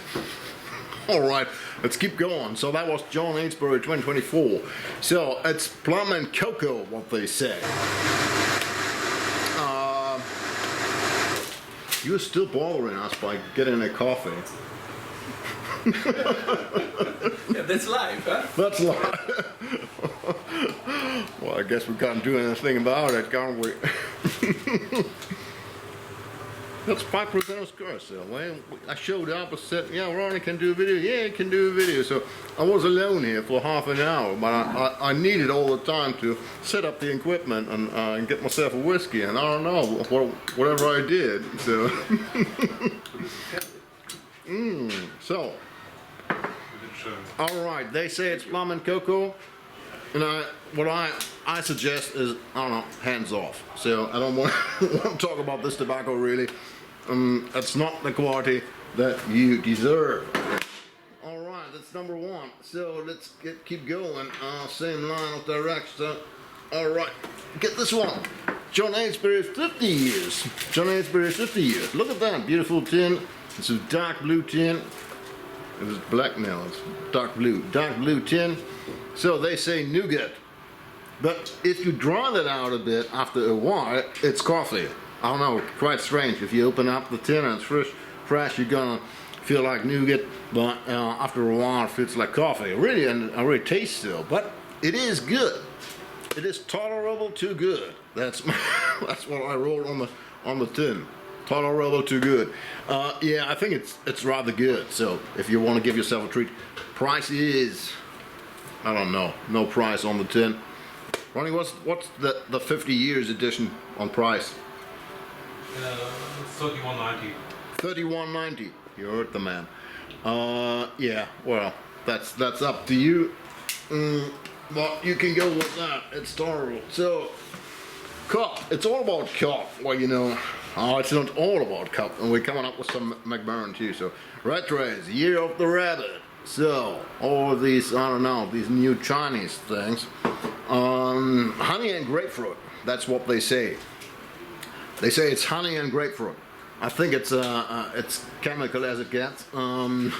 All right, let's keep going. So that was John Ainsbury 2024. So it's plum and cocoa, what they say. You're still bothering us by getting a coffee. Yeah, that's life, huh? That's life. Well, I guess we can't do anything about it, can't we? That's 5% score. So when I showed up, I said, yeah, Ronny can do a video. Yeah, he can do a video. So I was alone here for half an hour, but I needed all the time to set up the equipment and get myself a whiskey. And I don't know, whatever I did. So, so, all right, they say it's plum and cocoa. And what I suggest is, I don't know, hands off. So I don't want to talk about this tobacco really. It's not the quality that you deserve. All right, that's number one. So let's keep going. Same line of direction. All right, get this one. John Ainsbury's 50 years. John Ainsbury's 50 years. Look at that beautiful tin. It's a dark blue tin. It was black now. It's dark blue tin. So they say nougat. But if you draw that out a bit after a while, it's coffee. I don't know, quite strange. If you open up the tin and it's fresh, you're gonna feel like nougat, but after a while it feels like coffee. Really, and I really taste still, but it is good. It is tolerable to good. That's that's what I wrote on the tin. Tolerable to good. Yeah, I think it's rather good. So if you want to give yourself a treat, price is, I don't know, no price on the tin. Ronny, what's the 50 years edition on price? $31.90. $31.90. You heard the man. Yeah. Well, that's up to you. But you can go with that. It's tolerable. So, cup. It's all about cup. Well, you know, it's not all about cup. And we're coming up with some McMurran too. So, Red Race, Year of the Rabbit. So, all of these, I don't know, these new Chinese things. Honey and grapefruit. That's what they say. They say it's honey and grapefruit. I think it's chemical as it gets. Burn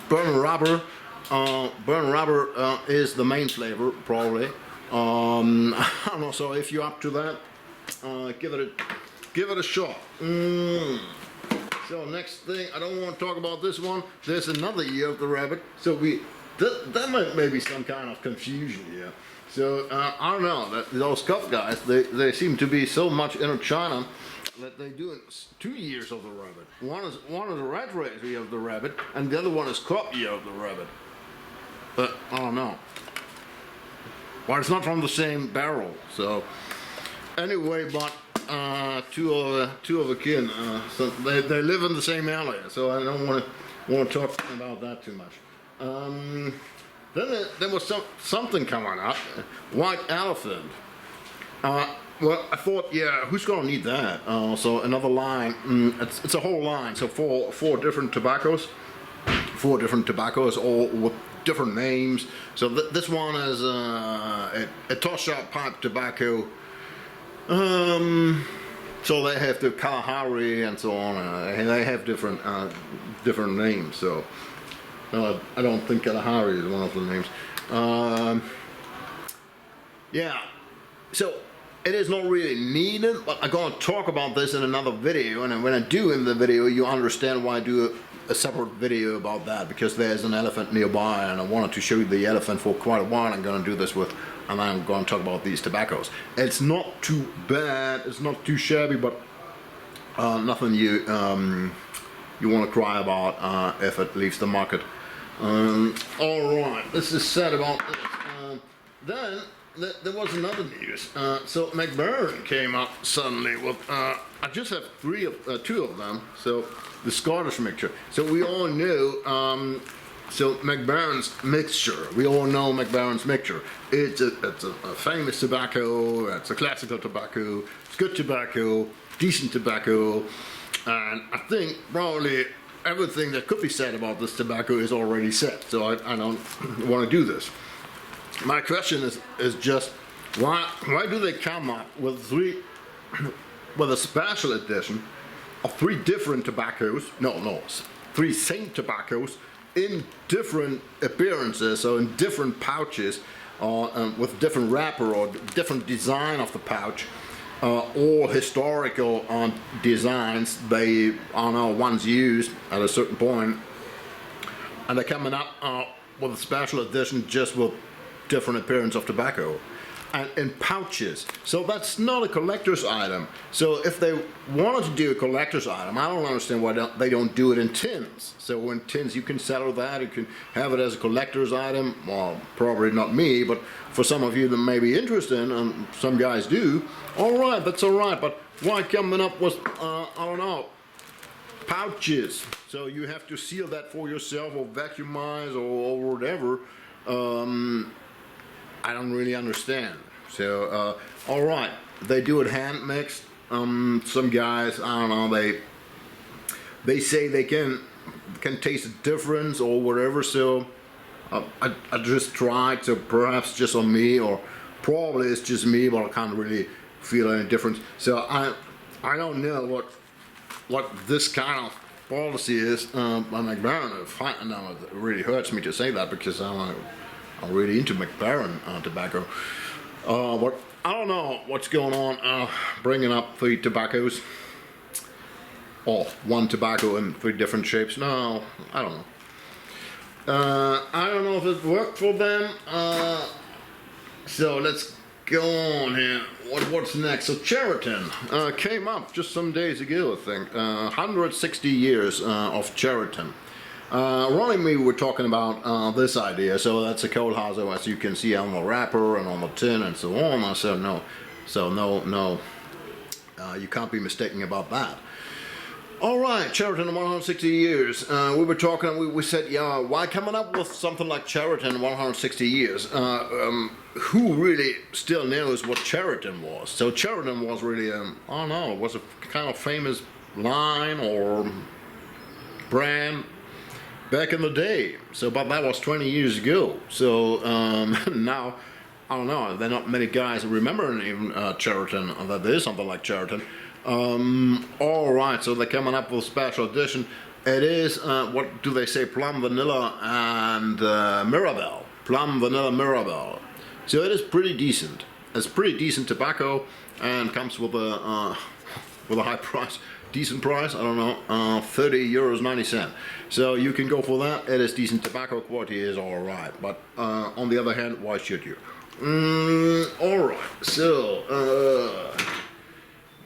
rubber. Burn rubber is the main flavor, probably. I don't know. So if you're up to that, give it a shot. So next thing, I don't want to talk about this one. There's another Year of the Rabbit. So that may be some kind of confusion here. So I don't know. Those cup guys, they seem to be so much in China that they do 2 years of the rabbit. One is a Red Race Year of the Rabbit, and the other one is Cup Year of the Rabbit. But I don't know. Well, it's not from the same barrel. So anyway, but two of a kin. So they live in the same area, so I don't want to talk about that too much. Then there was something coming up, white elephant. Well, I thought, yeah, who's gonna need that? So another line. It's a whole line. So four different tobaccos, all with different names. So this one is a toss-shop pipe tobacco. So they have the Kalahari and so on, and they have different names. So I don't think Kalahari is one of the names. Yeah, so it is not really needed, but I'm going to talk about this in another video, and when I do in the video, you understand why I do a separate video about that, because there's an elephant nearby, and I wanted to show you the elephant for quite a while. I'm going to do this with, and I'm going to talk about these tobaccos. It's not too bad, it's not too shabby, but nothing you want to cry about if it leaves the market. Alright, this is said about this. Then there was another news. So McBaron came up suddenly with, I just have two of them. So the Scottish mixture. So we all know, so McBaron's mixture. We all know McBaron's mixture. It's a famous tobacco. It's a classical tobacco. It's good tobacco, decent tobacco, and I think probably everything that could be said about this tobacco is already said. So I don't want to do this. My question is just why do they come up with a special edition of three different tobaccos? No, three same tobaccos in different appearances, so in different pouches, with different wrapper or different design of the pouch, or historical designs they once used at a certain point, and they're coming up with a special edition just with different appearance of tobacco and in pouches. So that's not a collector's item. So if they wanted to do a collector's item, I don't understand why they don't do it in tins. So in tins you can settle that, you can have it as a collector's item. Well, probably not me, but for some of you that may be interested, and some guys do, alright, that's alright, but why coming up with, I don't know, pouches? So you have to seal that for yourself or vacuumize or whatever. I don't really understand. So, alright, they do it hand mixed. Some guys, I don't know, they say they can taste the difference or whatever. So, I just tried to, perhaps just on me, or probably it's just me, but I can't really feel any difference. So I don't know what this kind of policy is by McBaron. I know it really hurts me to say that, because I'm really into McBaron tobacco. But I don't know what's going on bringing up three tobaccos. Or one tobacco in three different shapes. No, I don't know. I don't know if it worked for them. So let's go on here. What's next? So Cheriton came up just some days ago, I think. 160 years of Cheriton. Ronny and me were talking about this idea. So that's a cold hazo, as you can see on the wrapper and on the tin and so on. I said no. So no, you can't be mistaken about that. Alright, Cheriton 160 years. We were talking, we said, yeah, why coming up with something like Cheriton 160 years? Who really still knows what Cheriton was? So Cheriton was really, I don't know, was a kind of famous line or brand back in the day. So, but that was 20 years ago. So now, I don't know, there are not many guys remembering even Cheriton, that there is something like Cheriton. Alright, so they're coming up with a special edition. It is, what do they say, plum, vanilla, and Mirabelle. Plum, vanilla, Mirabelle. So it is pretty decent. It's pretty decent tobacco, and comes with a high price. Decent price, I don't know, €30.90. So you can go for that. It is decent tobacco, quality is alright. But on the other hand, why should you? Alright, so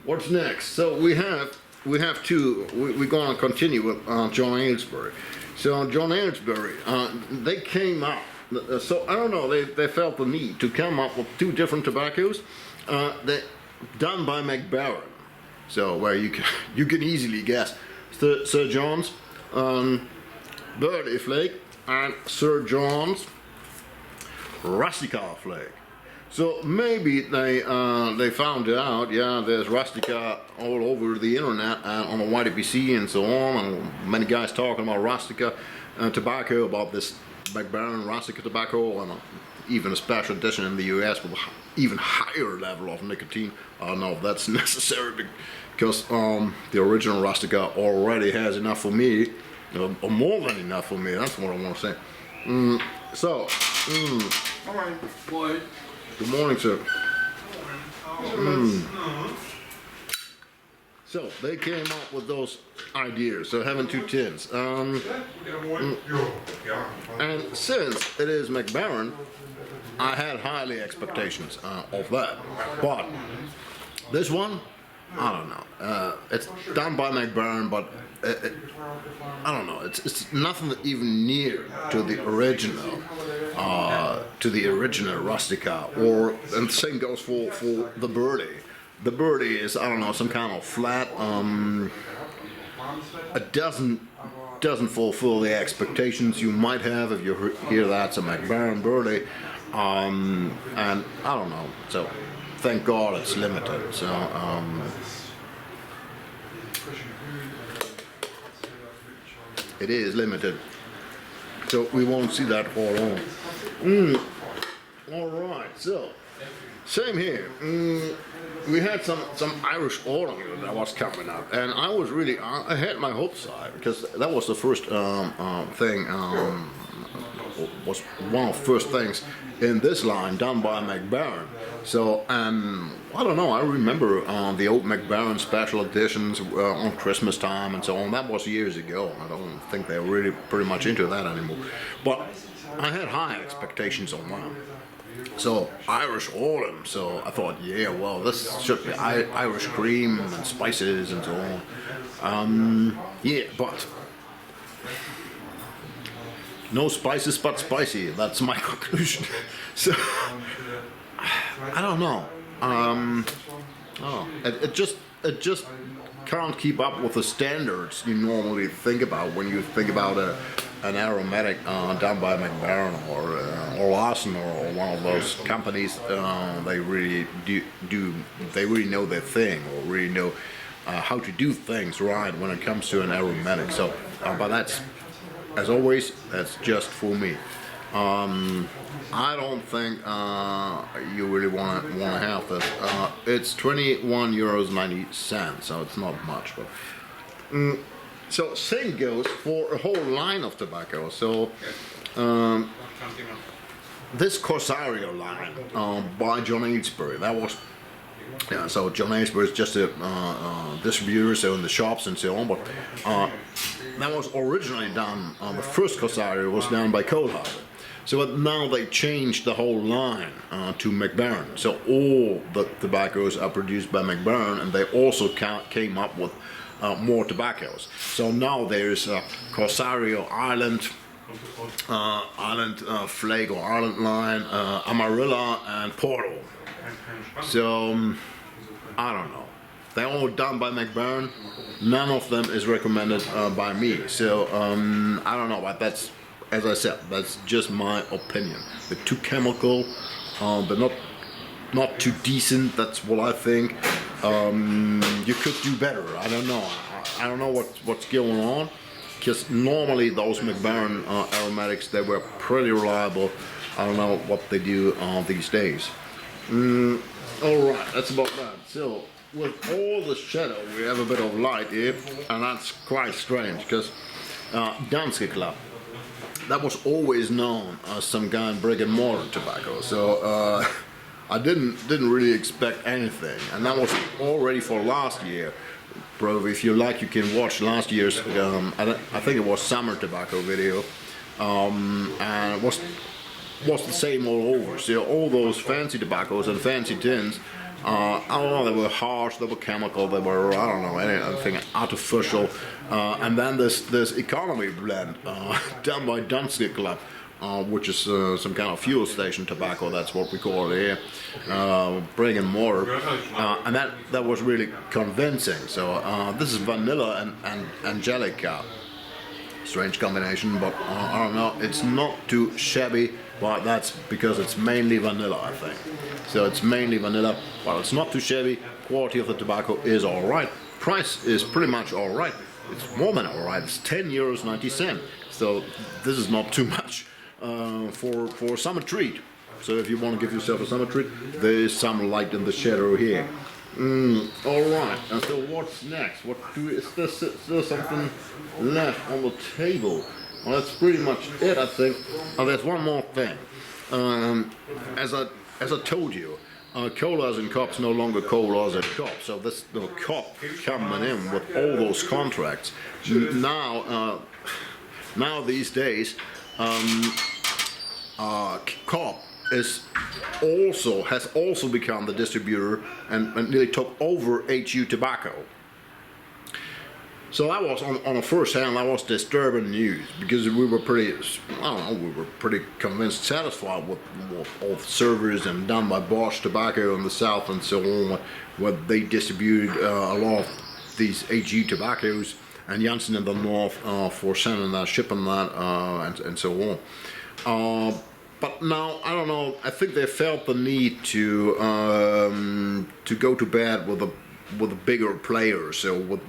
what's next? So we have two. We're going to continue with John Aylesbury. So John Aylesbury, they came up. So I don't know. They felt the need to come up with two different tobaccos, done by McBaron. So where you can easily guess Sir John's Birdie Flake and Sir John's Rustica Flake. So maybe they found out, yeah, there's Rustica all over the internet and on the YDPC and so on, and many guys talking about Rustica tobacco, about this McBaron Rustica tobacco, and even a special edition in the US with even higher level of nicotine. I don't know if that's necessary because the original Rustica already has enough for me, or more than enough for me. That's what I want to say. All right. Boy. Good morning, sir. So they came up with those ideas. So having two tins. And since it is McBaron, I had highly expectations of that. But this one, I don't know. It's done by McBaron, but I don't know. It's nothing even near to the original. To the original Rustica, and the same goes for the Birdie. The Birdie is, I don't know, some kind of flat. It doesn't fulfill the expectations you might have if you hear that's a McBaron Birdie, and I don't know. So thank God it's limited. So it is limited. So we won't see that for long. All right, so same here. We had some Irish autumn that was coming up, and I was really I had my hopes high because that was the first thing. Was one of the first things in this line done by McBaron. So I don't know. I remember the old McBaron special editions on Christmas time and so on. That was years ago. I don't think they're really pretty much into that anymore. But I had high expectations on that. So Irish autumn. So I thought, yeah, well, this should be Irish cream and spices and so on. Yeah, but no spices but spicy. That's my conclusion. So I don't know. It just can't keep up with the standards you normally think about when you think about an aromatic done by McBaron or Larson or one of those companies. They really do. They really know their thing, or really know how to do things right when it comes to an aromatic. So, but that's, as always, that's just for me. I don't think you really want to have this. It's €21.90, so it's not much. But so same goes for a whole line of tobacco. So this Corsario line by John Aylesbury, that was. Yeah, so John Aylesbury is just a distributor, so in the shops and so on. But that was originally done. The first Corsario was done by Coldharbour. So now they changed the whole line to McBaron. So all the tobaccos are produced by McBaron, and they also came up with more tobaccos. So now there's Corsario Ireland, Flake or Ireland line, Amarilla, and Porto. So I don't know. They're all done by McBaron. None of them is recommended by me. So I don't know, but that's, as I said, that's just my opinion. They're too chemical. They're not too decent. That's what I think. You could do better. I don't know. I don't know what's going on. Because normally those McBaron aromatics, they were pretty reliable. I don't know what they do these days. Alright, that's about that. So, with all the shadow, we have a bit of light here, and that's quite strange, because Danske Club, that was always known as some kind of brick and mortar tobacco, so I didn't really expect anything, and that was already for last year. Bro, if you like, you can watch last year's, I think it was summer tobacco video, and it was the same all over. So all those fancy tobaccos and fancy tins, I don't know, they were harsh, they were chemical, they were, I don't know, anything artificial. And then this economy blend done by Danske Club which is some kind of fuel station tobacco. That's what we call it here, brick and mortar, and that was really convincing. So this is vanilla and angelica. Strange combination, but I don't know. It's not too shabby, but that's because it's mainly vanilla, I think. So it's mainly vanilla, but it's not too shabby. Quality of the tobacco is all right. Price is pretty much all right. It's more than all right. It's 10 euros 90 cents. So this is not too much for a summer treat. So if you want to give yourself a summer treat, there is some light in the shadow here. All right. And so what's next? Is there still something left on the table? Well, that's pretty much it, I think. Oh, there's one more thing. As I told you, colas and cops no longer colas and cops. So this little cop coming in with all those contracts. Now these days, cop has also become the distributor and nearly took over HU Tobacco. So I was on the first hand, that was disturbing news because we were pretty convinced, satisfied with all the servers and done by Bosch Tobacco in the south and so on, where they distributed a lot of these HU tobaccos, and Janssen in the north for sending that, shipping that, and so on. But now, I don't know, I think they felt the need to go to bed with a bigger player, so with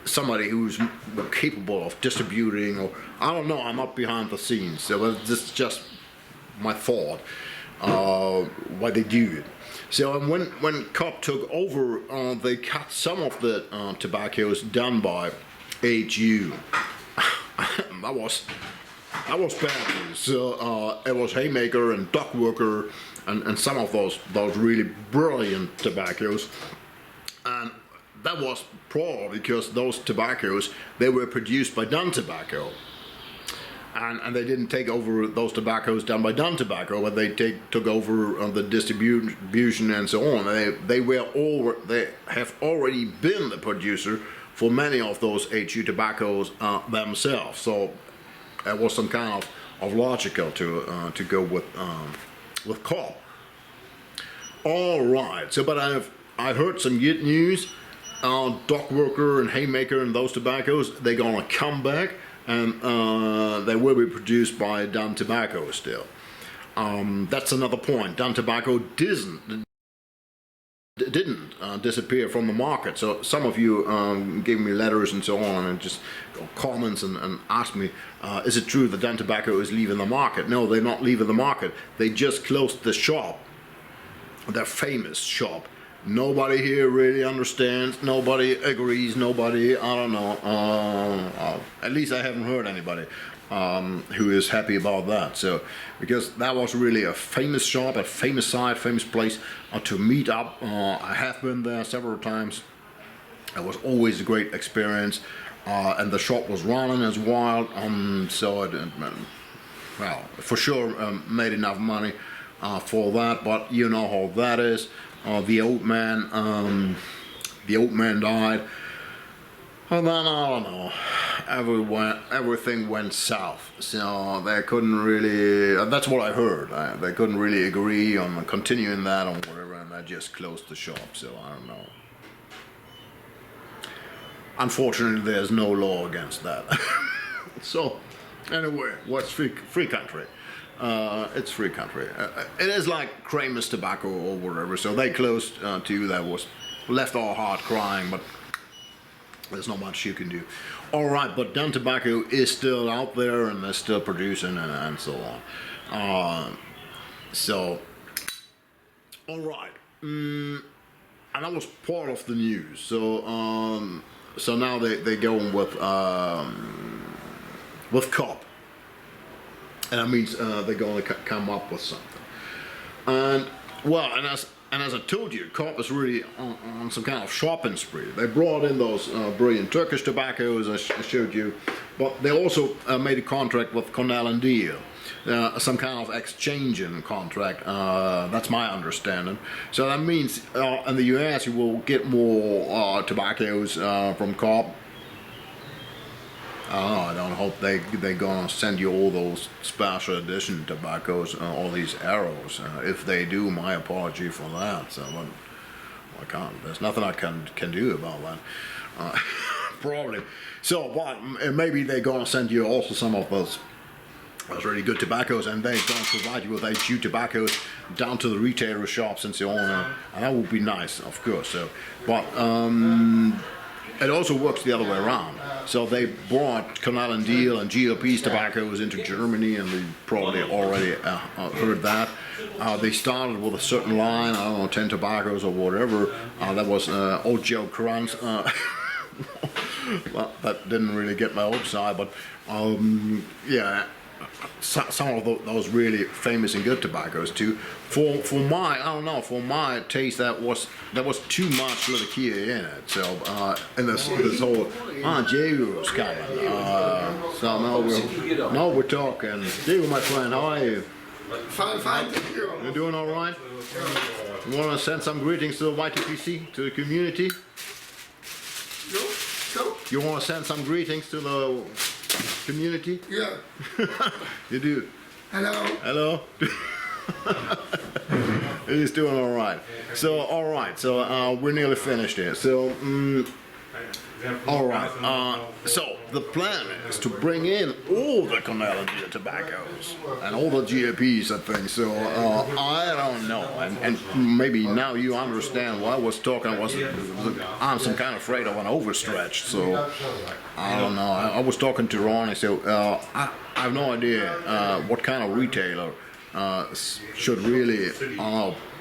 somebody who's more capable of distributing, or I don't know, I'm not behind the scenes, so this is just my thought, why they do it. So when COP took over, they cut some of the tobaccos done by HU. That was bad news. So it was Haymaker and Dock Worker and some of those really brilliant tobaccos, and that was probably because those tobaccos, they were produced by Dun Tobacco, and they didn't take over those tobaccos done by Dun Tobacco, but they took over the distribution and so on. They have already been the producer for many of those HU tobaccos themselves. So it was some kind of logical to go with COP. All right. So, but I heard some good news. Dock Worker and Haymaker and those tobaccos, they're gonna come back, and they will be produced by Dun Tobacco still. That's another point. Dun Tobacco didn't disappear from the market. So some of you gave me letters and so on, and just comments and asked me, is it true that Dun Tobacco is leaving the market? No, they're not leaving the market. They just closed the shop, their famous shop. Nobody here really understands, nobody agrees, nobody, I don't know, at least I haven't heard anybody who is happy about that. So, because that was really a famous shop, a famous site, famous place to meet up. I have been there several times. It was always a great experience, and the shop was running as wild, so it, well, for sure made enough money for that, but you know how that is. The old man died, and then I don't know, everything went south. So they couldn't really. That's what I heard. They couldn't really agree on continuing that or whatever, and they just closed the shop. So I don't know. Unfortunately, there's no law against that. So anyway, what's free country? It's free country. It is like Kramer's Tobacco or whatever. So they closed too. That was left our heart crying, but there's not much you can do. All right, but Dun Tobacco is still out there, and they're still producing and so on. So, all right, and that was part of the news. So, so now they're going with COP. And that means they're going to come up with something. And well, and as I told you, COP is really on some kind of shopping spree. They brought in those brilliant Turkish tobaccos I showed you, but they also made a contract with Cornell and Deal, some kind of exchanging contract. That's my understanding. So that means in the US you will get more tobaccos from COP. I don't hope they're gonna send you all those special edition tobaccos, all these arrows. If they do, my apology for that. So I can't. There's nothing I can do about that. Probably. So, but maybe they're gonna send you also some of those really good tobaccos, and they're gonna provide you with HU tobaccos down to the retailer shops and so on, and that would be nice, of course. So, but it also works the other way around. So they brought Canal and Deal and GLP's tobaccos into Germany, and we probably already heard that. They started with a certain line, I don't know, 10 tobaccos or whatever. That was Old Joe Crunch. Well, that didn't really get my hopes high, but yeah, some of those really famous and good tobaccos too. For my, I don't know, for my taste, that was too much Latakia in it. So and this whole Diego's coming. So now we're talking. Diego, my friend, how are you? Fine, thank you. You're doing all right? You want to send some greetings to the YTPC, to the community? So? You want to send some greetings to the community? Yeah. You do. Hello. Hello. He's doing all right. So all right. So we're nearly finished here. So all right. So the plan is to bring in all the Canal and Deal tobaccos and all the GAPs, I think. So I don't know, and maybe now you understand why I was talking. I'm some kind of afraid of an overstretch. So I don't know. I was talking to Ronny. So I have no idea what kind of retailer should really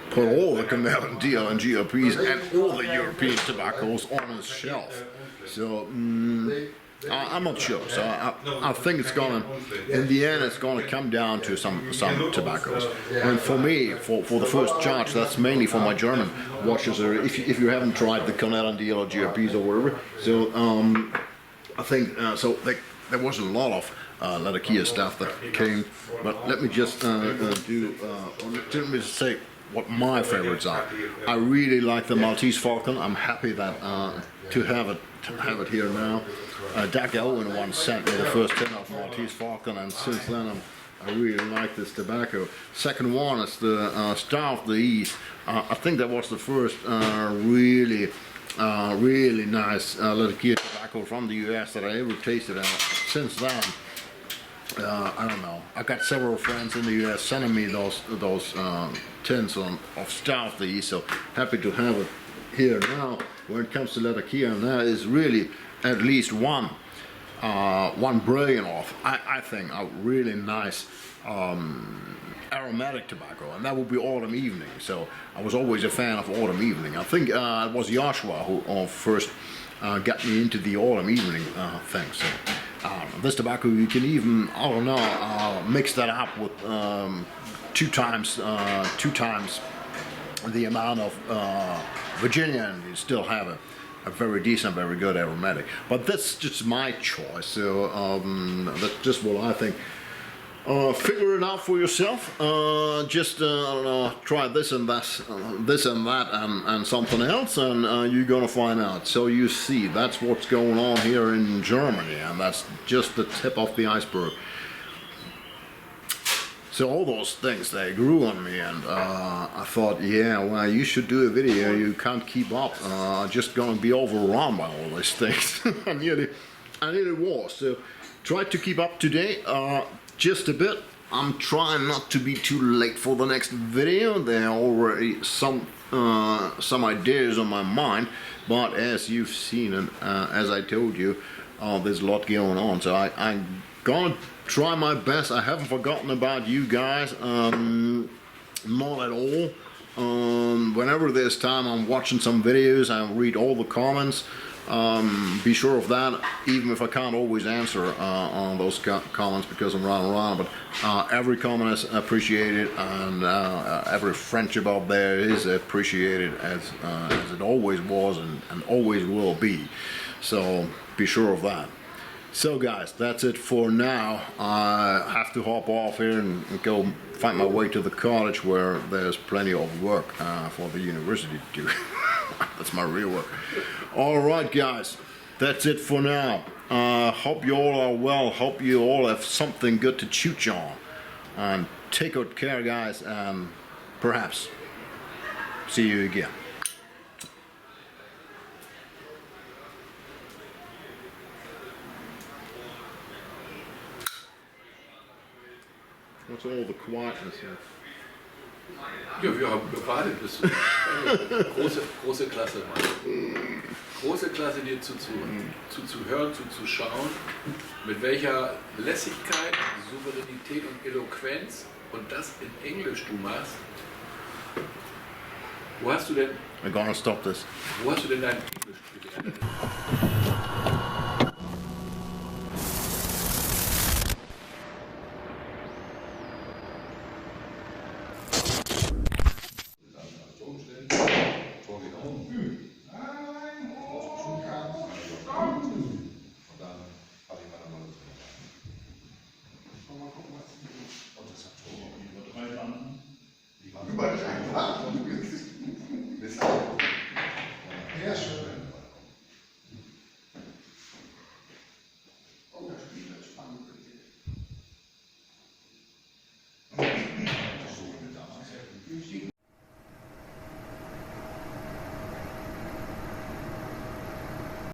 put all the Canal and Deal and GLPs and all the European tobaccos on his shelf. So I'm not sure. So I think it's gonna, in the end, it's gonna come down to some tobaccos. And for me, for the first charge, that's mainly for my German watchers. Or if you haven't tried the Canal and Deal or GLPs or whatever. So I think so. There was a lot of Latakia stuff that came, but let me just let me just say what my favorites are. I really like the Maltese Falcon. I'm happy that to have it here now. Doug Owen once sent me the first tin of Maltese Falcon, and since then I really like this tobacco. Second one is the Star of the East. I think that was the first really nice Latakia tobacco from the US that I ever tasted. And since then, I don't know. I got several friends in the US sending me those tins of Star of the East. So happy to have it here now. When it comes to Latakia, and there is really at least one brilliant off. I think a really nice aromatic tobacco, and that would be Autumn Evening. So I was always a fan of Autumn Evening. I think it was Joshua who first got me into the Autumn Evening thing. So this tobacco, you can even, I don't know, mix that up with two times the amount of Virginia, and you still have a very decent, very good aromatic. But that's just my choice. So that's just what I think. Figure it out for yourself. Just I don't know, try this and that, and something else, and you're gonna find out. So you see, that's what's going on here in Germany, and that's just the tip of the iceberg. So all those things, they grew on me, and I thought, yeah, well, you should do a video. You can't keep up. Just gonna be overrun by all these things. I nearly was. So try to keep up today. Just a bit. I'm trying not to be too late for the next video. There are already some ideas on my mind, but as you've seen and as I told you, there's a lot going on. So I'm gonna try my best. I haven't forgotten about you guys, not at all. Whenever there's time, I'm watching some videos. I read all the comments. Be sure of that, even if I can't always answer on those comments because I'm running around. But every comment is appreciated, and every friendship out there is appreciated as it always was and always will be. So be sure of that. So guys, that's it for now. I have to hop off here and go find my way to the college where there's plenty of work for the university to do. That's my real work. Alright guys, that's it for now. Hope you all are well. Hope you all have something good to chew on. And take good care, guys, and perhaps see you again. What's all the quietness here? Ja, wir haben gewartet bis große Klasse, Mann. Große Klasse, dir zuzuhören, zuzuschauen, mit welcher Lässigkeit, Souveränität und Eloquenz und das in Englisch du machst. Wo hast du denn I'm gonna stop this. dein Englisch gelernt?